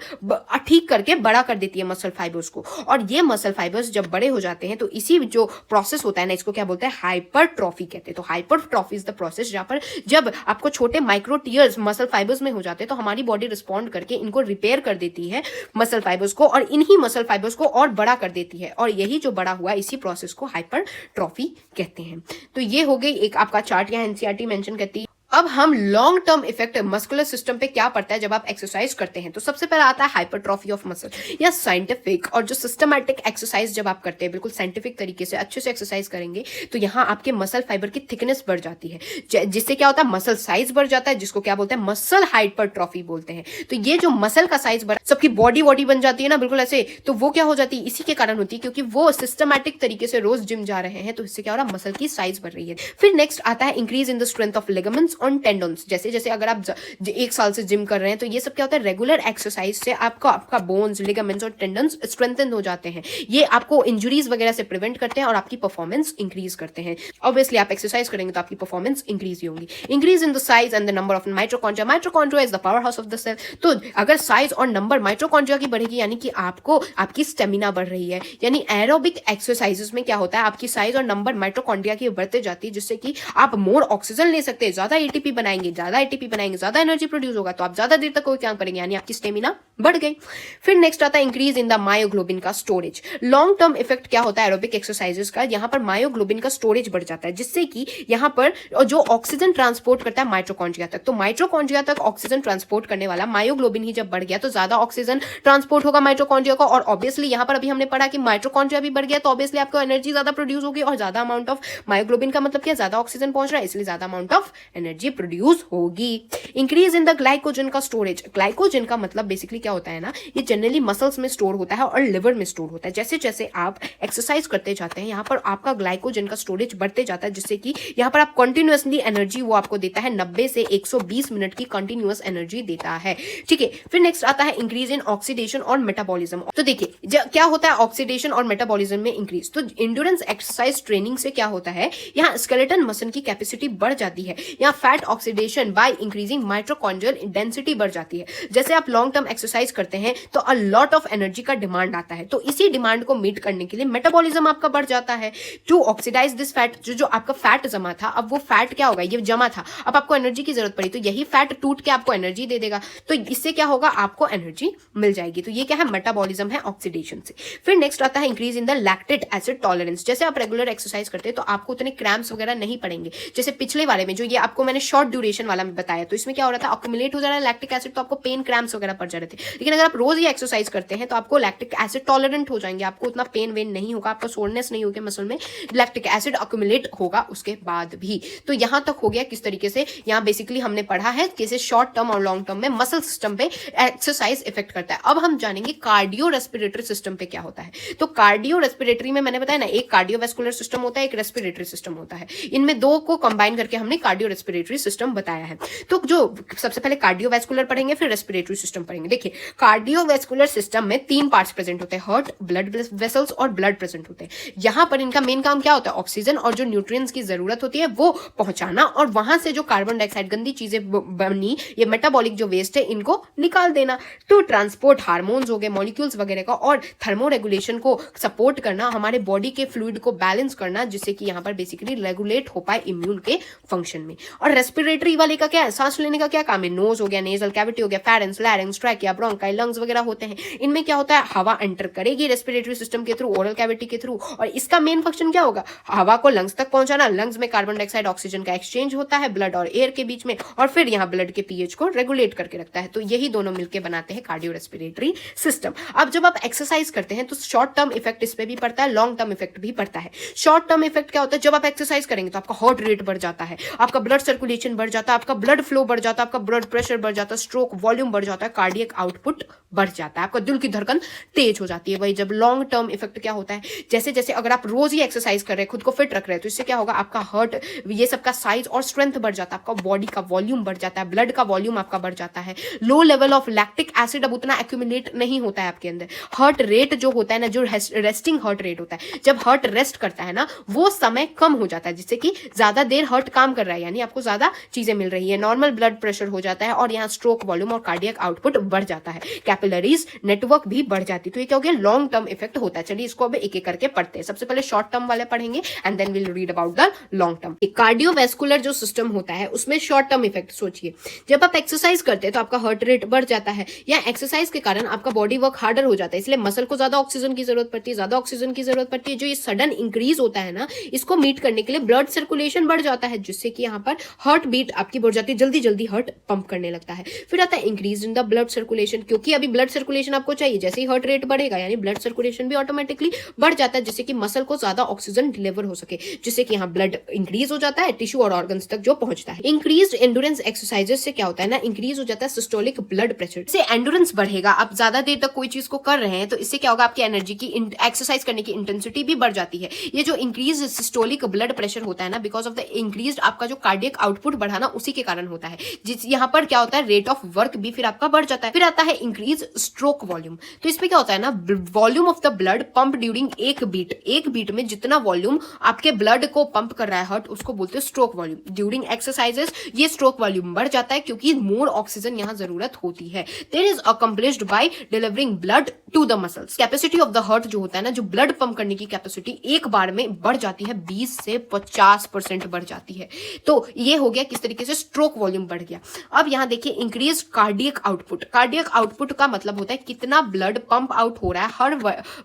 ठीक करके बड़ा कर देती है मसल फाइबर्स को। और ये मसल फाइबर्स जब बड़े हो जाते हैं तो इसी जो प्रोसेस होता है ना, इसको क्या बोलते हैं? हाइपरट्रॉफी कहते हैं। तो हाइपरट्रॉफी इज द प्रोसेस जहां पर जब आपको छोटे माइक्रो टीयर्स मसल फाइबर्स में हो जाते हैं तो हमारी बॉडी रिस्पॉन्ड करके इनको रिपेयर कर देती है मसल फाइबर्स को, और इन्हीं मसल फाइबर्स को और बड़ा कर देती है, और यही जो बड़ा हुआ इसी प्रोसेस को हाइपरट्रॉफी कहते हैं। तो ये हो गई एक आपका चार्ट या एनसीईआरटी मेंशन करती है। अब हम long term effect muscular system पे क्या पड़ता है जब आप एक्सरसाइज करते हैं। तो सबसे पहला आता है हाइपरट्रॉफी ऑफ मसल, या साइंटिफिक और जो सिस्टमैटिक एक्सरसाइज जब आप करते हैं, बिल्कुल साइंटिफिक तरीके से अच्छे से एक्सरसाइज करेंगे तो यहाँ आपके मसल फाइबर की थिकनेस बढ़ जाती है, जिससे क्या होता है? मसल साइज बढ़ जाता है, जिसको क्या बोलते हैं? मसल हाइपरट्रॉफी बोलते हैं। तो ये जो मसल का साइज बढ़, सबकी बॉडी बन जाती है ना बिल्कुल ऐसे, तो वो क्या हो जाती है? इसी के कारण होती है, क्योंकि वो सिस्टमैटिक तरीके से रोज जिम जा रहे हैं, तो इससे क्या हो रहा है? मसल की साइज बढ़ रही है। फिर नेक्स्ट आता है increase in the strength of ligaments on tendons. जैसे जैसे अगर आप 1 साल से जिम कर रहे हैं तो ये सब क्या होता है? रेगुलर एक्सरसाइज से आपका बोन्स, लिगामेंट्स और टेंडन्स स्ट्रेंथन हो जाते हैं। ये आपको इंजरीज वगैरह से प्रिवेंट करते हैं और आपकी परफॉर्मेंस इंक्रीज करते हैं। ऑब्वियसली आप एक्सरसाइज करेंगे तो आपकी परफॉर्मेंस इंक्रीज होगी। Increase in the size and the number of mitochondria. Mitochondria is the power house of the cell. तो अगर साइज और नंबर माइटोकॉन्ड्रिया की बढ़ेगी, यानी कि आपको आपकी स्टेमिना बढ़ रही है। यानी एरोबिक एक्सरसाइजेस में क्या होता है? आपकी साइज और नंबर माइटोकॉन्ड्रिया की बढ़ते जाती है, जिससे कि आप मोर ऑक्सीजन ले सकते हैं, ज्यादा एटीपी बनाएंगे, ज्यादा एनर्जी प्रोड्यूस होगा, तो आप ज्यादा देर तक कोई काम करेंगे, यानी आपकी स्टेमिना बढ़ गई। फिर नेक्स्ट आता है इंक्रीज इन द मायोग्लोबिन का स्टोरेज। लॉन्ग टर्म इफेक्ट क्या होता है एरोबिक एक्सरसाइजेस का? यहाँ पर मायोग्लोबिन का स्टोरेज बढ़ जाता है, जिससे कि यहाँ पर जो ऑक्सीजन ट्रांसपोर्ट करता है माइटोकॉन्ड्रिया तक, तो माइटोकॉन्ड्रिया तक ऑक्सीजन ट्रांसपोर्ट करने वाला मायोग्लोबिन ही जब बढ़ गया तो ज्यादा ऑक्सीजन ट्रांसपोर्ट होगा माइटोकॉन्ड्रिया को, और ऑब्वियसली यहाँ पर अभी हमने पढ़ा कि माइटोकॉन्ड्रिया भी बढ़ गया तो ऑब्वियसली आपको एनर्जी ज्यादा प्रोड्यूस होगी, और ज्यादा अमाउंट ऑफ मायोग्लोबिन का मतलब क्या? ज्यादा ऑक्सीजन पहुंच रहा है, इसलिए ज्यादा अमाउंट ऑफ एनर्जी प्रोड्यूस होगी। इंक्रीज इन द ग्लाइकोजन का स्टोरेज। ग्लाइकोजन का मतलब बेसिकली क्या होता है ना, ये जनरली मसल्स में स्टोर होता है और लिवर में स्टोर होता है। जैसे जैसे आप एक्सरसाइज करते जाते हैं यहाँ पर आपका ग्लाइकोजन का स्टोरेज बढ़ते जाता है, जिससे कि यहाँ पर आप कंटिन्यूअसली एनर्जी वो आपको देता है, 90 से 120 मिनट की कंटिन्यूअस एनर्जी देता है। ठीक है, फिर नेक्स्ट आता है इंक्रीज इन ऑक्सीडेशन और मेटाबॉलिज्म। तो देखिए क्या होता है ऑक्सीडेशन और मेटाबॉलिज्म में इंक्रीज। तो इंड्योरेंस एक्सरसाइज ट्रेनिंग से क्या होता है, यहाँ स्केलेटन मसल की कैपेसिटी बढ़ जाती है, यहाँ fat oxidation by increasing mitochondrial density बढ़ जाती है। जैसे आप लॉन्ग टर्म एक्सरसाइज करते हैं तो अ लॉट ऑफ एनर्जी का डिमांड आता है, तो इसी डिमांड को मीट करने के लिए मेटाबॉलिज्म आपका बढ़ जाता है। टू ऑक्सीडाइज दिस फैट, जो आपका फैट जमा था, अब वो फैट क्या होगा? ये जमा था, अब आपको एनर्जी की जरूरत पड़ी तो यही फैट टूट के आपको एनर्जी दे देगा, तो इससे क्या होगा? आपको एनर्जी मिल जाएगी। तो ये क्या है? मेटाबॉलिज्म है ऑक्सीडेशन से। फिर नेक्स्ट आता है increase in the lactate acid tolerance. जैसे आप रेगुलर एक्सरसाइज करते हैं तो आपको उतने क्रैम्प्स वगैरह नहीं पड़ेंगे। जैसे पिछले वाले में जो ये आपको मैंने शॉर्ट ड्यूरेशन वाला में बताया, तो इसमें क्या हो रहा था? अक्यूमुलेट हो जा रहा है लैक्टिक एसिड, तो आपको पेन क्रैम्प्स वगैरह पड़ जा रहे थे। लेकिन अगर आप रोज ये एक्सरसाइज करते हैं तो आपको लैक्टिक एसिड टॉलरेंट हो जाएंगे, आपको उतना पेन वेन नहीं होगा, आपको सोरनेस नहीं होगी मसल में, लैक्टिक एसिड अक्यूमुलेट होगा उसके बाद भी। तो यहां तक हो गया किस तरीके से यहाँ बेसिकली हमने पढ़ा है कैसे शॉर्ट टर्म और लॉन्ग टर्म में मसल सिस्टम पे एक्सरसाइज इफेक्ट करता है। अब हम जानेंगे कार्डियो रेस्पिरेटरी सिस्टम पे क्या होता है। तो कार्डियो रेस्पिरेटरी में मैंने बताया ना, एक कार्डियोवैस्कुलर सिस्टम होता है, एक रेस्पिरेटरी सिस्टम होता है, इनमें दो को कंबाइन करके हमने कार्डियो रेस्पिरेटरी सिस्टम बताया है। तो जो सबसे पहले कार्डियोवैस्कुलर पढ़ेंगे, फिर रेस्पिरेटरी सिस्टम पढ़ेंगे। देखिए कार्डियोवैस्कुलर सिस्टम में 3 पार्ट्स प्रेजेंट होते हैं, हार्ट, ब्लड वेसल्स और ब्लड प्रेजेंट होते हैं। यहाँ पर इनका मेन काम क्या होता है? ऑक्सीजन और जो न्यूट्रिएंट्स की जरूरत होती है वो पहुंचाना, और वहां से जो कार्बन डाइऑक्साइड गंदी चीजें बनी, ये मेटाबॉलिक जो वेस्ट है, इनको निकाल देना। तो ट्रांसपोर्ट हार्मोन्स हो गए, मॉलिक्यूल्स वगैरह का, और थर्मो रेगुलेशन को सपोर्ट करना, हमारे बॉडी के फ्लूइड को बैलेंस करना, जिससे कि यहाँ पर बेसिकली रेगुलेट हो पाए इम्यून के फंक्शन में। और रेस्पिरेटरी वाले का क्या है, सांस लेने का क्या काम है, नोज हो गया, नेजल कैविटी हो गया, फेरेंस, लैरिंग्स, ट्रैकिया, ब्रोंकाई, लंग्स वगैरह होते हैं। इनमें क्या होता है, हवा एंटर करेगी रेस्पिरेटरी सिस्टम के थ्रू, ओरल कैविटी के थ्रू, और इसका मेन फंक्शन क्या होगा, हवा को लंग्स तक पहुंचाना। लंग्स में कार्बन डाइऑक्साइड ऑक्सीजन का एक्सचेंज होता है ब्लड और एयर के बीच में, और फिर यहाँ ब्लड के पीएच को रेगुलेट करके रखता है। तो यही दोनों मिलकर बनाते हैं कार्डियो रेस्पिरेटरी सिस्टम। अब जब आप एक्सरसाइज करते हैं तो शॉर्ट टर्म इफेक्ट इस पे भी पड़ता है, लॉन्ग टर्म इफेक्ट भी पड़ता है। शॉर्ट टर्म इफेक्ट क्या होता है, जब आप एक्सरसाइज करेंगे तो आपका हार्ट रेट बढ़ जाता है, आपका ब्लड सर्कुलेशन बढ़ जाता है, आपका ब्लड फ्लो बढ़ जाता है, आपका ब्लड प्रेशर बढ़ जाता है, स्ट्रोक वॉल्यूम बढ़ जाता है, कार्डियक आउटपुट बढ़ जाता है, आपका दिल की धड़कन तेज हो जाती है। वही जब लॉन्ग टर्म इफेक्ट क्या होता है, जैसे जैसे अगर आप रोज ही एक्सरसाइज कर रहे हैं, खुद को फिट रख रहे हैं, तो इससे क्या होगा, आपका हार्ट ये सबका साइज और स्ट्रेंथ बढ़ जाता है, आपका बॉडी का वॉल्यूम बढ़ जाता है, ब्लड का वॉल्यूम आपका बढ़ जाता है। लो लेवल ऑफ लैक्टिक एसिड अब उतना एक्यूमुलेट नहीं होता है आपके अंदर। हार्ट रेट जो होता है ना, जो रेस्टिंग हार्ट रेट होता है, जब हार्ट रेस्ट करता है ना, वो समय कम हो जाता है, जिससे कि ज्यादा देर हार्ट काम कर रहा है, यानी आपको ज्यादा चीजें मिल रही है, नॉर्मल ब्लड प्रेशर हो जाता है, और यहाँ स्ट्रोक वॉल्यूम और कार्डियक आउटपुट बढ़ जाता है, कैपिलरीज नेटवर्क भी बढ़ जाती है। तो ये क्या हो गया, लॉन्ग टर्म इफेक्ट होता है। चलिए इसको अब एक एक करके पढ़ते हैं। सबसे पहले शॉर्ट टर्म वाले पढ़ेंगे and then will read about the long term. Cardiovascular जो सिस्टम होता है उसमें शॉर्ट टर्म इफेक्ट सोचिए, जब आप एक्सरसाइज करते हैं तो आपका हार्ट रेट बढ़ जाता है, या एक्सरसाइज के कारण आपका बॉडी वर्क हार्डर हो जाता है, इसलिए मसल को ज्यादा ऑक्सीजन की जरूरत पड़ती है, ज्यादा ऑक्सीजन की जरूरत पड़ती है। जो ये सडन इंक्रीज होता है ना, इसको मीट करने के लिए ब्लड सर्कुलेशन बढ़ जाता है, जिससे कि यहाँ पर हार्ट बीट आपकी बढ़ जाती है, जल्दी जल्दी हार्ट पंप करने लगता है। फिर आता है increase in the blood circulation, क्योंकि अभी ब्लड सर्कुलेशन आपको चाहिए, जैसे ही हार्ट रेट बढ़ेगा यानी ब्लड सर्कुलेशन भी ऑटोमेटिकली बढ़ जाता है, जिससे कि मसल को ज्यादा ऑक्सीजन डिलीवर हो सके, जिससे कि यहाँ ब्लड इंक्रीज हो जाता है, टिश्यू और ऑर्गन्स तक जो पहुंचता है। इंक्रीज्ड एंड्योरेंस एक्सरसाइजेस से क्या होता है ना, इंक्रीज हो जाता है सिस्टोलिक ब्लड प्रेशर, इससे एंड्योरेंस बढ़ेगा। आप ज्यादा देर तक कोई चीज को कर रहे हैं तो इससे क्या होगा, आपकी एनर्जी की एक्सरसाइज करने की इंटेंसिटी भी बढ़ जाती है। ये जो इंक्रीज सिस्टोलिक ब्लड प्रेशर होता है ना, बिकॉज ऑफ द इंक्रीज आपका जो कार्डियक आउटपुट बढ़ाना उसी के कारण होता है, जिस यहाँ पर क्या होता है, रेट ऑफ वर्क भी फिर आपका बढ़ जाता है। फिर आता है इंक्रीज स्ट्रोक वॉल्यूम, तो इसमें क्या होता है ना, volume of the blood pump during एक बीट में जितना वॉल्यूम आपके ब्लड को पंप कर रहा है हार्ट, उसको बोलते हैं स्ट्रोक वॉल्यूम। ड्यूरिंग एक्सरसाइजेस ये स्ट्रोक वॉल्यूम बढ़ जाता है, क्योंकि मोर ऑक्सीजन यहाँ जरूरत होती है। There is accomplished by delivering blood to the muscles. Capacity of the heart जो होता है ना, जो ब्लड पंप करने की कैपेसिटी एक बार में बढ़ जाती है, 20 से 50% बढ़ जाती है। तो ये हो गया किस तरीके से स्ट्रोक वॉल्यूम बढ़ गया। अब यहाँ देखिए increase cardiac output. Cardiac output का मतलब होता है कितना ब्लड पंप आउट हो रहा है हर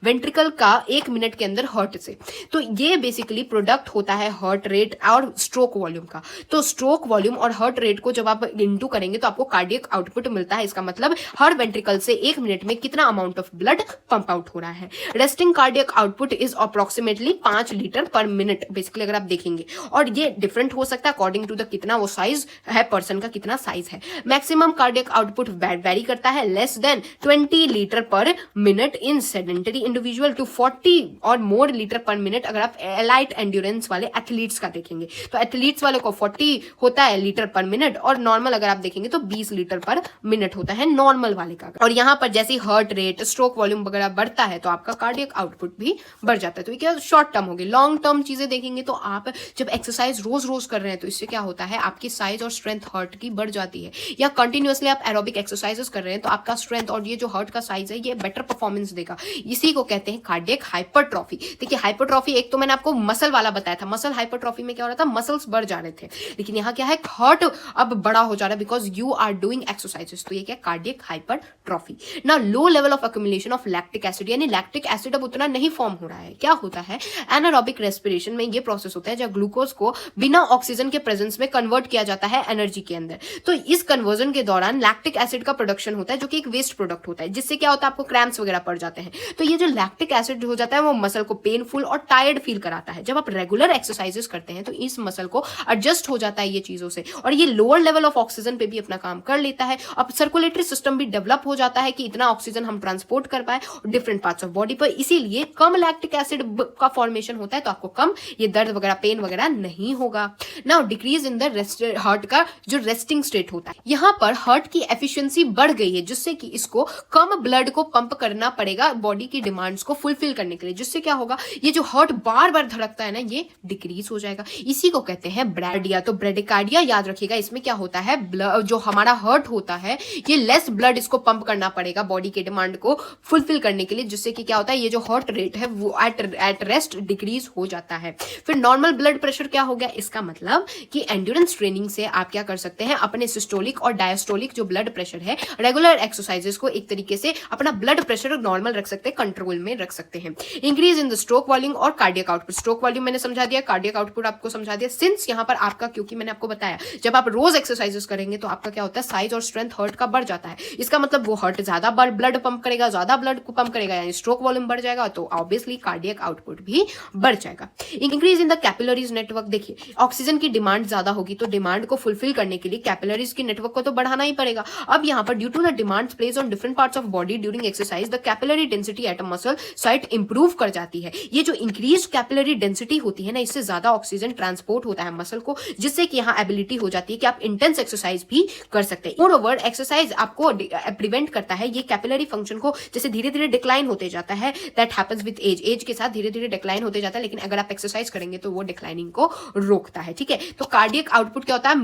वेंट्रिकल का 1 मिनट के अंदर हार्ट से। तो ये बेसिकली प्रोडक्ट होता है हार्ट रेट और स्ट्रोक वॉल्यूम का। तो स्ट्रोक वॉल्यूम और हार्ट रेट को जब आप इंटू करेंगे तो आपको कार्डियक आउटपुट मिलता है। इसका मतलब हर वेंट्रिकल से 1 मिनट में कितना amount of blood pump out हो रहा है। Resting cardiac output is approximately 5 litre per minute basically, अगर आप देखेंगे, और ये डिफरेंट हो सकता है अकॉर्डिंग टू द कितना वो साइज है, पर्सन का कितना साइज है। मैक्सिमम कार्डियक आउटपुट वेरी करता है, less than 20 litre per minute in sedentary individual to 40 और मोर लीटर पर मिनट अगर आप एलाइट एंड्योरेंस वाले एथलीट्स का देखेंगे। तो एथलीट्स वाले को 40 होता है लीटर पर मिनट, और नॉर्मल अगर आप देखेंगे तो 20 लीटर पर मिनट होता है नॉर्मल वाले का। और यहाँ पर जैसे हार्ट रेट, स्ट्रोक वॉल्यूम वगैरह बढ़ता है तो आपका कार्डियक आउटपुट भी बढ़ जाता है। तो ये क्या शॉर्ट टर्म होगी। लॉन्ग टर्म चीजें देखेंगे तो आप जब एक्सरसाइज रोज रोज कर रहे हैं तो इससे क्या होता है, आपकी साइज और स्ट्रेंथ हार्ट की बढ़ जाती है। या कंटिन्यूअसली आप एरोबिक एक्सरसाइजेस कर रहे हैं तो आपका स्ट्रेंथ और ये जो हार्ट का साइज है ये बेटर परफॉर्मेंस देगा। इसी को कहते हैं कार्डियक हाइपरट्रॉफी। देखिए हाइपरट्रॉफी एक तो मैंने आपको मसल वाला बताया था, मसल हाइपरट्रॉफी में क्या हो रहा था, मसल्स बढ़ जा रहे थे, लेकिन यहाँ क्या है, हार्ट अब बड़ा हो जा रहा है because you are doing exercises. तो ये क्या, कार्डियक हाइपरट्रॉफी। ना low level of accumulation of lactic acid, यानी लैक्टिक एसिड अब उतना नहीं फॉर्म हो रहा है। क्या होता है, एनारोबिक रेस्पिरेशन में ये प्रोसेस होता है जब ग्लूकोज को बिना ऑक्सीजन के प्रेजेंस में कन्वर्ट किया जाता है एनर्जी के अंदर। तो इस कन्वर्जन के दौरान लैक्टिक एसिड का प्रोडक्शन होता है जो कि एक वेस्ट प्रोडक्ट होता है, जिससे क्या होता है, आपको क्रैम्प्स वगैरह पड़ जाते हैं। तो ये जो लैक्टिक एसिड हो जाता है वो मसल को पेनफुल और टायर्ड फील कराता है। जब आप रेगुलर एक्सरसाइजेस करते हैं तो इस मसल को एडजस्ट हो जाता है ये चीजों से, और ये लोअर लेवल ऑफ ऑक्सीजन पे भी अपना काम कर लेता है। अब सर्कुलेटरी सिस्टम भी डेवलप हो जाता है कि इतना ऑक्सीजन हम ट्रांसपोर्ट कर पाए डिफरेंट पार्ट्स ऑफ बॉडी पर, इसीलिए कम लैक्टिक एसिड का फॉर्मेशन होता है, तो आपको कम ये दर्द वगैरह, पेन वगैरह नहीं होगा। Now decrease in the heart का जो रेस्टिंग स्टेट होता है, यहाँ पर हार्ट की एफिशिएंसी बढ़ गई है, जिससे कि इसको कम ब्लड को पंप करना पड़ेगा बॉडी की डिमांड्स को फुलफिल करने के लिए, जिससे क्या होगा, ये जो हार्ट बार बार धड़कता है ना, ये डिक्रीज हो जाएगा। इसी को कहते हैं ब्रैडिया। तो ब्रेडिकार्डिया याद रखिएगा, इसमें क्या होता है, जो हमारा हार्ट होता है ये लेस ब्लड इसको पंप करना पड़ेगा बॉडी के डिमांड को फुलफिल करने के लिए, जिससे कि क्या होता है, ये जो हार्ट रेट है वो एट रेस्ट डिक्रीज हो जाता है। फिर नॉर्मल ब्लड प्रेशर क्या हो गया, इसका मतलब कि एंड्योरेंस ट्रेनिंग से आप क्या कर सकते हैं, अपने सिस्टोलिक और डायस्टोलिक जो ब्लड प्रेशर है, रेगुलर एक्सरसाइजेस को एक तरीके से अपना ब्लड प्रेशर नॉर्मल रख सकते हैं, कंट्रोल में रख सकते हैं। Increase in the stroke volume और कार्डियक आउटपुट। स्ट्रोक वॉल्यूम मैंने समझा दिया, कार्डियक आउटपुट आपको समझा दिया। सिंस यहाँ पर आपका, क्योंकि मैंने आपको बताया जब आप रोज एक्सरसाइजेस करेंगे तो आपका क्या होता है, साइज और स्ट्रेंथ हार्ट का बढ़ जाता है। इसका मतलब वो हार्ट ज्यादा ब्लड पंप करेगा, ज्यादा ब्लड को पंप करेगा, यानी स्ट्रोक वॉल्यूम बढ़ जाएगा, तो ऑब्वियसली कार्डियक आउटपुट भी बढ़ जाएगा। Increase in the capillaries network. देखिए, ऑक्सीजन की डिमांड ज्यादा होगी तो डिमांड को फुलफिल करने के लिए कैपिलरीज की नेटवर्क को तो बढ़ाना ही पड़ेगा। अब यहाँ पर due to the demands place on different parts of body during exercise, the capillary density at a muscle site improve कर जाती है। ये जो इंक्रीज कैपिलरी डेंसिटी होती है ना, इससे ज्यादा ऑक्सीजन ट्रांसपोर्ट होता है मसल को, जिससे कि यहाँ एबिलिटी हो जाती है कि आप इंटेंस एक्सरसाइज भी कर सकते हैं। मोरओवर एक्सरसाइज आपको प्रिवेंट करता है ये कैपिलरी फंक्शन को, जैसे धीरे धीरे डिक्लाइन होते जाता है, that happens with age. Age के साथ धीरे धीरे डिक्लाइन होते जाता है, लेकिन अगर आप एक्सरसाइज करेंगे तो वो डिक्लाइनिंग को रोकता है। ठीक है, तो कार्डियक आउटपुट क्या होता है,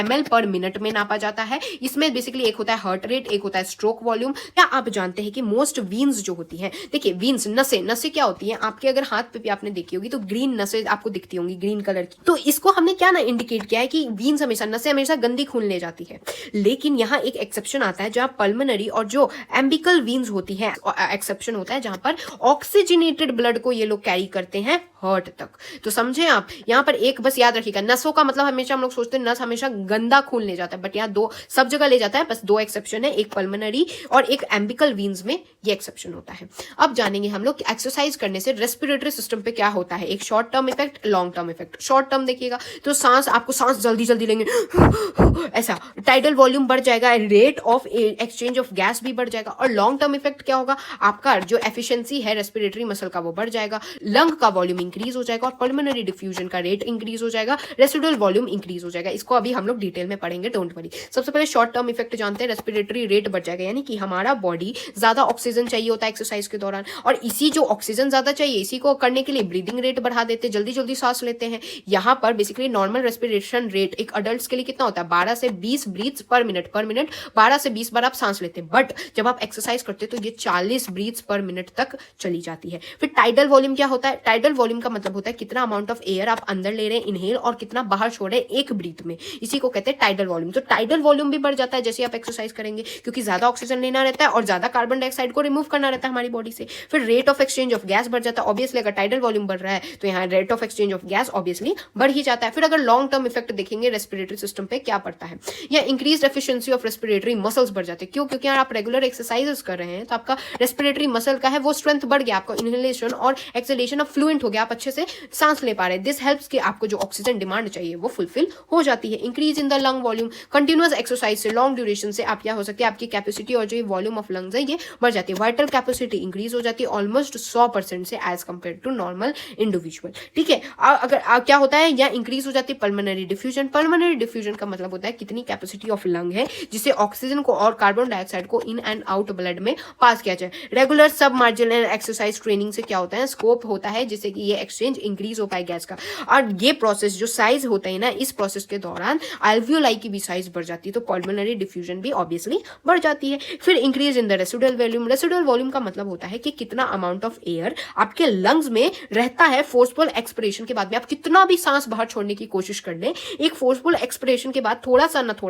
ml पर मिनट में नापा जाता है। इसमें बेसिकली एक होता है हार्ट रेट, एक होता है स्ट्रोक वॉल्यूम। क्या आप जानते हैं कि मोस्ट वीन्स जो होती हैं, देखिए वीन्स नसें क्या होती हैं, आपके अगर हाथ पे भी आपने देखी होगी तो ग्रीन नसें आपको दिखती होंगी, ग्रीन कलर की। तो इसको हमने क्या ना इंडिकेट किया है कि वीन्स हमेशा, नसें हमेशा गंदी खून ले जाती है। लेकिन यहाँ एक एक्सेप्शन आता है जहाँ पल्मोनरी और जो एम्बिकल वीन्स होती है, एक्सेप्शन होता है जहां पर ऑक्सीजनेटेड ब्लड को ये लोग कैरी करते हैं हार्ट तक। तो समझे आप, यहाँ पर एक बस याद रखिएगा, नसों का मतलब हमेशा हम लोग सोचते हैं नस हमेशा गंदा खून ले जाता है, बट यहाँ दो सब जगह ले जाता है, बस दो एक्सेप्शन है, एक पल्मोनरी और एक एम्बिकल वीन्स में ये एक्सेप्शन होता है। अब जानेंगे हम लोग एक्सरसाइज करने से रेस्पिरेटरी सिस्टम पे क्या होता है, एक short term effect, long term effect. Short term देखिएगा तो आपको सांस जल्दी जल्दी लेंगे ऐसा, टाइडल वॉल्यूम बढ़ जाएगा, rate of exchange of gas भी बढ़ जाएगा। और लॉन्ग टर्म इफेक्ट क्या होगा, आपका जो एफिशिएंसी है रेस्पिरेटरी मसल का वो बढ़ जाएगा, लंग का वॉल्यूम इंक्रीज हो जाएगा और पल्मोनरी डिफ्यूजन का रेट इंक्रीज हो जाएगा, रेसिडुअल वॉल्यूम इंक्रीज हो जाएगा। इसको अभी हम लोग डिटेल में पढ़ेंगे, डोंट वरी। सबसे पहले शॉर्ट टर्म इफेक्ट जानते हैं, रेस्पिरेटरी रेट बढ़ जाएगा, यानी कि हमारा बॉडी ज्यादा ऑक्सीजन चाहिए होता है एक्सरसाइज के दौरान, और इसी जो ऑक्सीजन ज्यादा चाहिए इसी को करने के लिए ब्रीदिंग रेट बढ़ा देते हैं, जल्दी जल्दी सांस लेते हैं। यहाँ पर बेसिकली नॉर्मल रेस्पिरेशन रेट एक अडल्ट के लिए कितना होता है, 12 से 20 ब्रीथ्स पर मिनट 12 से 20 बार आप सांस लेते हैं, बट जब आप एक्सरसाइज करते हैं तो ये 40 ब्रीथ्स पर मिनट तक चली जाती है। फिर टाइडल वॉल्यूम क्या होता है, टाइडल वॉल्यूम का मतलब होता है कितना अमाउंट ऑफ एयर आप अंदर ले रहे हैं इनहेल और कितना बाहर छोड़ रहे हैं एक ब्रीथ में, इसी को कहते हैं टाइडल वॉल्यूम। तो टाइडल वॉल्यूम भी बढ़ जाता है जैसे आप एक्सरसाइज करेंगे, क्योंकि ज्यादा ऑक्सीजन लेना रहता है और ज्यादा कार्बन डाइऑक्साइड को रिमूव करना रहता है हमारी बॉडी से। फिर rate of exchange of gas बढ़ जाता है, ऑब्वियसली अगर टाइडल वॉल्यूम बढ़ रहा है तो यहाँ rate of exchange of gas obviously बढ़ ही जाता है। फिर अगर लॉन्ग टर्म इफेक्ट देखेंगे रेस्पिरेटरी सिस्टम पे क्या पड़ता है, या increase efficiency of respiratory muscles बढ़ जाते हैं। क्यों, क्योंकि आप रेगुलर एक्सरसाइजेस कर रहे हैं तो आपका रेस्पिरेटरी मसल का है वो स्ट्रेंथ बढ़ गया, आपका इनहेलेशन और एक्सहेलेशन ऑफ फ्लुएंट हो गया, आप अच्छे से सांस ले पा रहे हैं। दिस हेल्प्स कि आपको जो ऑक्सीजन डिमांड चाहिए वो फुलफिल हो जाती है। Increase in the lung volume, continuous exercise से लॉन्ग ड्यूरेशन से आप क्या हो सकती है, आपकी कैपेसिटी और जो वॉल्यूम ऑफ लंग्स है ये बढ़ जाती है, वाइटल कैपेसिटी इंक्रीज हो जाती है ऑलमोस्ट 100% से age compare to normal individual. ठीक है, अगर क्या होता है, या इंक्रीज हो जाती है पल्मोनरी डिफ्यूजन। पल्मोनरी डिफ्यूजन का मतलब होता है कितनी कैपेसिटी ऑफ लंग है जिससे ऑक्सीजन को और कार्बन डाइऑक्साइड को इन एंड आउट ब्लड में पास किया जाए। रेगुलर सब मार्जिनल एक्सरसाइज ट्रेनिंग से क्या होता है, स्कोप होता है जिससे कि ये एक्सचेंज इंक्रीज हो पाए गैस का। और ये प्रोसेस जो साइज होता है ना, इस प्रोसेस के दौरान अल्वियोलाई की भी साइज बढ़ जाती है, तो पल्मोनरी डिफ्यूजन भी ऑब्वियसली बढ़ जाती है। फिर increase in the residual volume. Residual volume का मतलब होता है कि कितना अमाउंट ऑफ एयर आपके लंग्स में रहता है फोर्सफुल एक्सपिरेशन के बाद में। आप कितना भी सांस बाहर छोड़ने की कोशिश कर लें, एक फोर्सफुल एक्सपिरेशन के बाद थोड़ा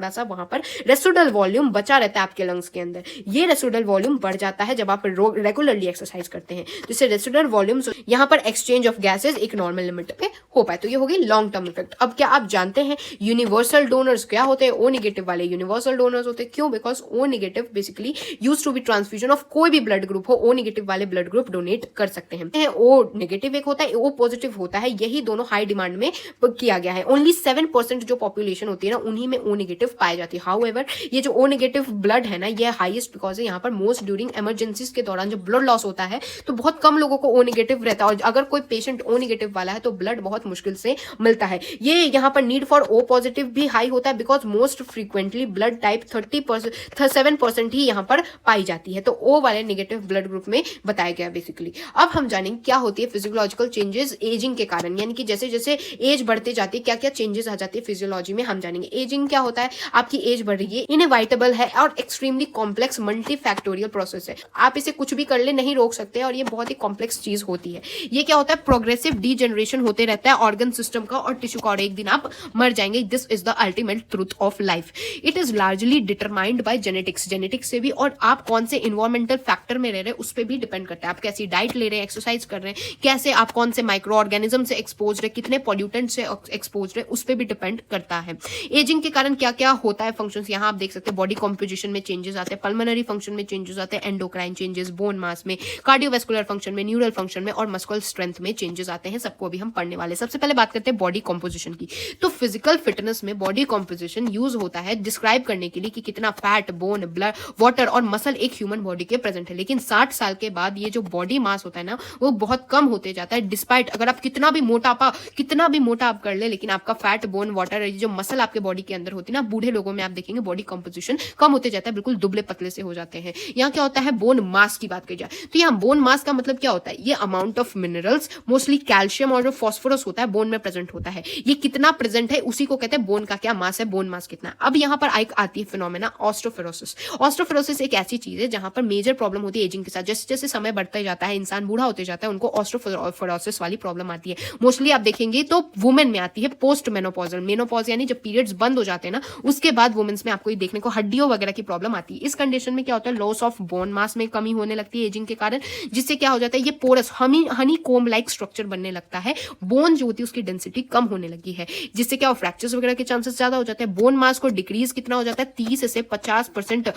सा वहां पर रेसिडुअल वॉल्यूम बचा रहता है आपके लंग्स के अंदर। ये रेसिडुअल वॉल्यूम बढ़ जाता है जब आप रेगुलरली एक्सरसाइज करते हैं, जिससे रेसिडुअल वॉल्यूम यहाँ पर एक्सचेंज ऑफ गैसेज एक नॉर्मल लिमिट पे हो पाए। तो ये होगी लॉन्ग टर्म इफेक्ट। अब क्या आप जानते हैं यूनिवर्सल डोनर्स क्या होते हैं, ओ नेगेटिव वाले यूनिवर्सल डोनर्स होते हैं। क्यों, because O negative basically used to be transfusion of कोई भी ब्लड ग्रुप हो, ओ नेगेटिव वाले ब्लड ग्रुप डोनेट कर सकते हैं। ओ नेगेटिव एक होता है, ओ पॉजिटिव होता है, यही दोनों हाई डिमांड में किया गया है। ओनली 7% जो पॉपुलेशन होती है ना उन्हीं में ओ नेगेटिव पाई जाती है। हाउएवर ये जो ओ नेगेटिव ब्लड है ना, ये हाईएस्ट बिकॉज यहाँ पर मोस्ट ड्यूरिंग इमरजेंसीज के दौरान जब ब्लड लॉस होता है तो बहुत कम लोगों को ओ नेगेटिव रहता है, और अगर कोई पेशेंट ओ नेगेटिव वाला है तो ब्लड बहुत मुश्किल से मिलता है। ये यहाँ पर नीड फॉर ओ पॉजिटिव भी हाई होता है because most frequently blood type 7% ही यहाँ पर पाई जाती है, तो ओ वाले नेगेटिव ब्लड ग्रुप में बताया गया बेसिकली। अब हम जानेंगे क्या होती है फिजियोलॉजिकल चेंजेस एजिंग के कारण, यानी कि जैसे जैसे एज बढ़ते जाती है क्या क्या चेंजेस आ जाती है फिजियोलॉजी में, हम जानेंगे। एजिंग क्या होता है, आपकी एज बढ़ रही है, इनएविटेबल है और एक्सट्रीमली कॉम्प्लेक्स मल्टीफैक्टोरियल प्रोसेस है। आप इसे कुछ भी कर ले नहीं रोक सकते और ये बहुत ही कॉम्प्लेक्स चीज होती है। ये क्या होता है, प्रोग्रेसिव डीजेनरेशन होते रहता है ऑर्गन सिस्टम का और टिश्यू का, और एक दिन आप मर जाएंगे। This is the ultimate truth of life. It is largely determined by genetics, genetics से भी, और आप कौन से इन्वायरमेंटल फैक्टर में रह रहे हैं उस पर भी डिपेंड करता है। आप कैसी डाइट ले रहे हैं, एक्सरसाइज कर रहे हैं, कैसे आप कौन से माइक्रो ऑर्गेनिज्म से एक्सपोज रहे, कितने पॉल्यूटेंट से एक्सपोज रहे, उस पर भी डिपेंड करता है। एजिंग के कारण क्या क्या होता है फंक्शंस, यहाँ आप देख सकते हैं बॉडी कॉम्पोजिशन में चेंजेस आते हैं, पल्मोनरी फंक्शन में चेंजेस आते हैं, एंडोक्राइन चेंजेस, बोन मास में, कार्डियोवैस्कुलर फंक्शन में, न्यूरल फंक्शन में और मस्कुलर स्ट्रेंथ में चेंजेस आते हैं। सबको अभी हम पढ़ने वाले। सबसे पहले बात करते हैं बॉडी कॉम्पोजिशन की। तो फिजिकल फिटनेस में बॉडी कॉम्पोजिशन यूज होता है डिस्क्राइब करने के लिए कि कितना फैट, बोन, ब्लड, वाटर और मसल एक ह्यूमन बॉडी के प्रेजेंट है। लेकिन 60 साल के बाद ये जो बॉडी मास होता है ना, वो बहुत कम होते जाता है। डिस्पाइट अगर आप कितना भी मोटा आप कर ले, लेकिन आपका फैट, बोन, वाटर, जो मसल आपके बॉडी के अंदर होती है ना, बूढ़े लोगों में आप देखेंगे बॉडी कॉम्पोजिशन कम होते जाता है, बिल्कुल दुबले पतले से हो जाते हैं। यहाँ क्या होता है, बोन मास की बात की जाए तो यहाँ बोन मास का मतलब क्या होता है, ये amount of minerals, mostly calcium और जो फॉस्फोरस होता है बोन में प्रेजेंट होता है। ये कितना प्रेजेंट है उसी को कहते हैं बोन का क्या मास है, बोन मास कितना। अब यहाँ पर आती है फिनोमेना ऑस्टियोपोरोसिस। ऑस्टियोपोरोसिस एक ऐसी चीज है जहां पर मेजर प्रॉब्लम होती है एजिंग के साथ। जैसे जैसे समय बढ़ता जाता है, इंसान बूढ़ा होते जाता है, उनको ऑस्टियोपोरोसिस वाली प्रॉब्लम आती है। मोस्टली आप देखेंगे तो वुमेन में आती है पोस्ट मेनोपॉजल, मेनोपॉज यानी जब पीरियड्स बंद हो जाते हैं ना, उसके बाद वुमेन्स में आपको ये देखने को हड्डियों वगैरह की प्रॉब्लम आती है। इस कंडीशन में क्या होता है, लॉस ऑफ बोन मास में कमी होने लगती है एजिंग के कारण, जिससे क्या हो जाता है, ये पोरस हनी कोम लाइक स्ट्रक्चर बनने लगता है। बोन जो होती है उसकी डेंसिटी कम होने लगी है, जिससे क्या फ्रैक्चर्स वगैरह के चांसेस ज्यादा हो जाते हैं। बोन मास को डिक्रीज कितना हो जाता है, 30 से 50%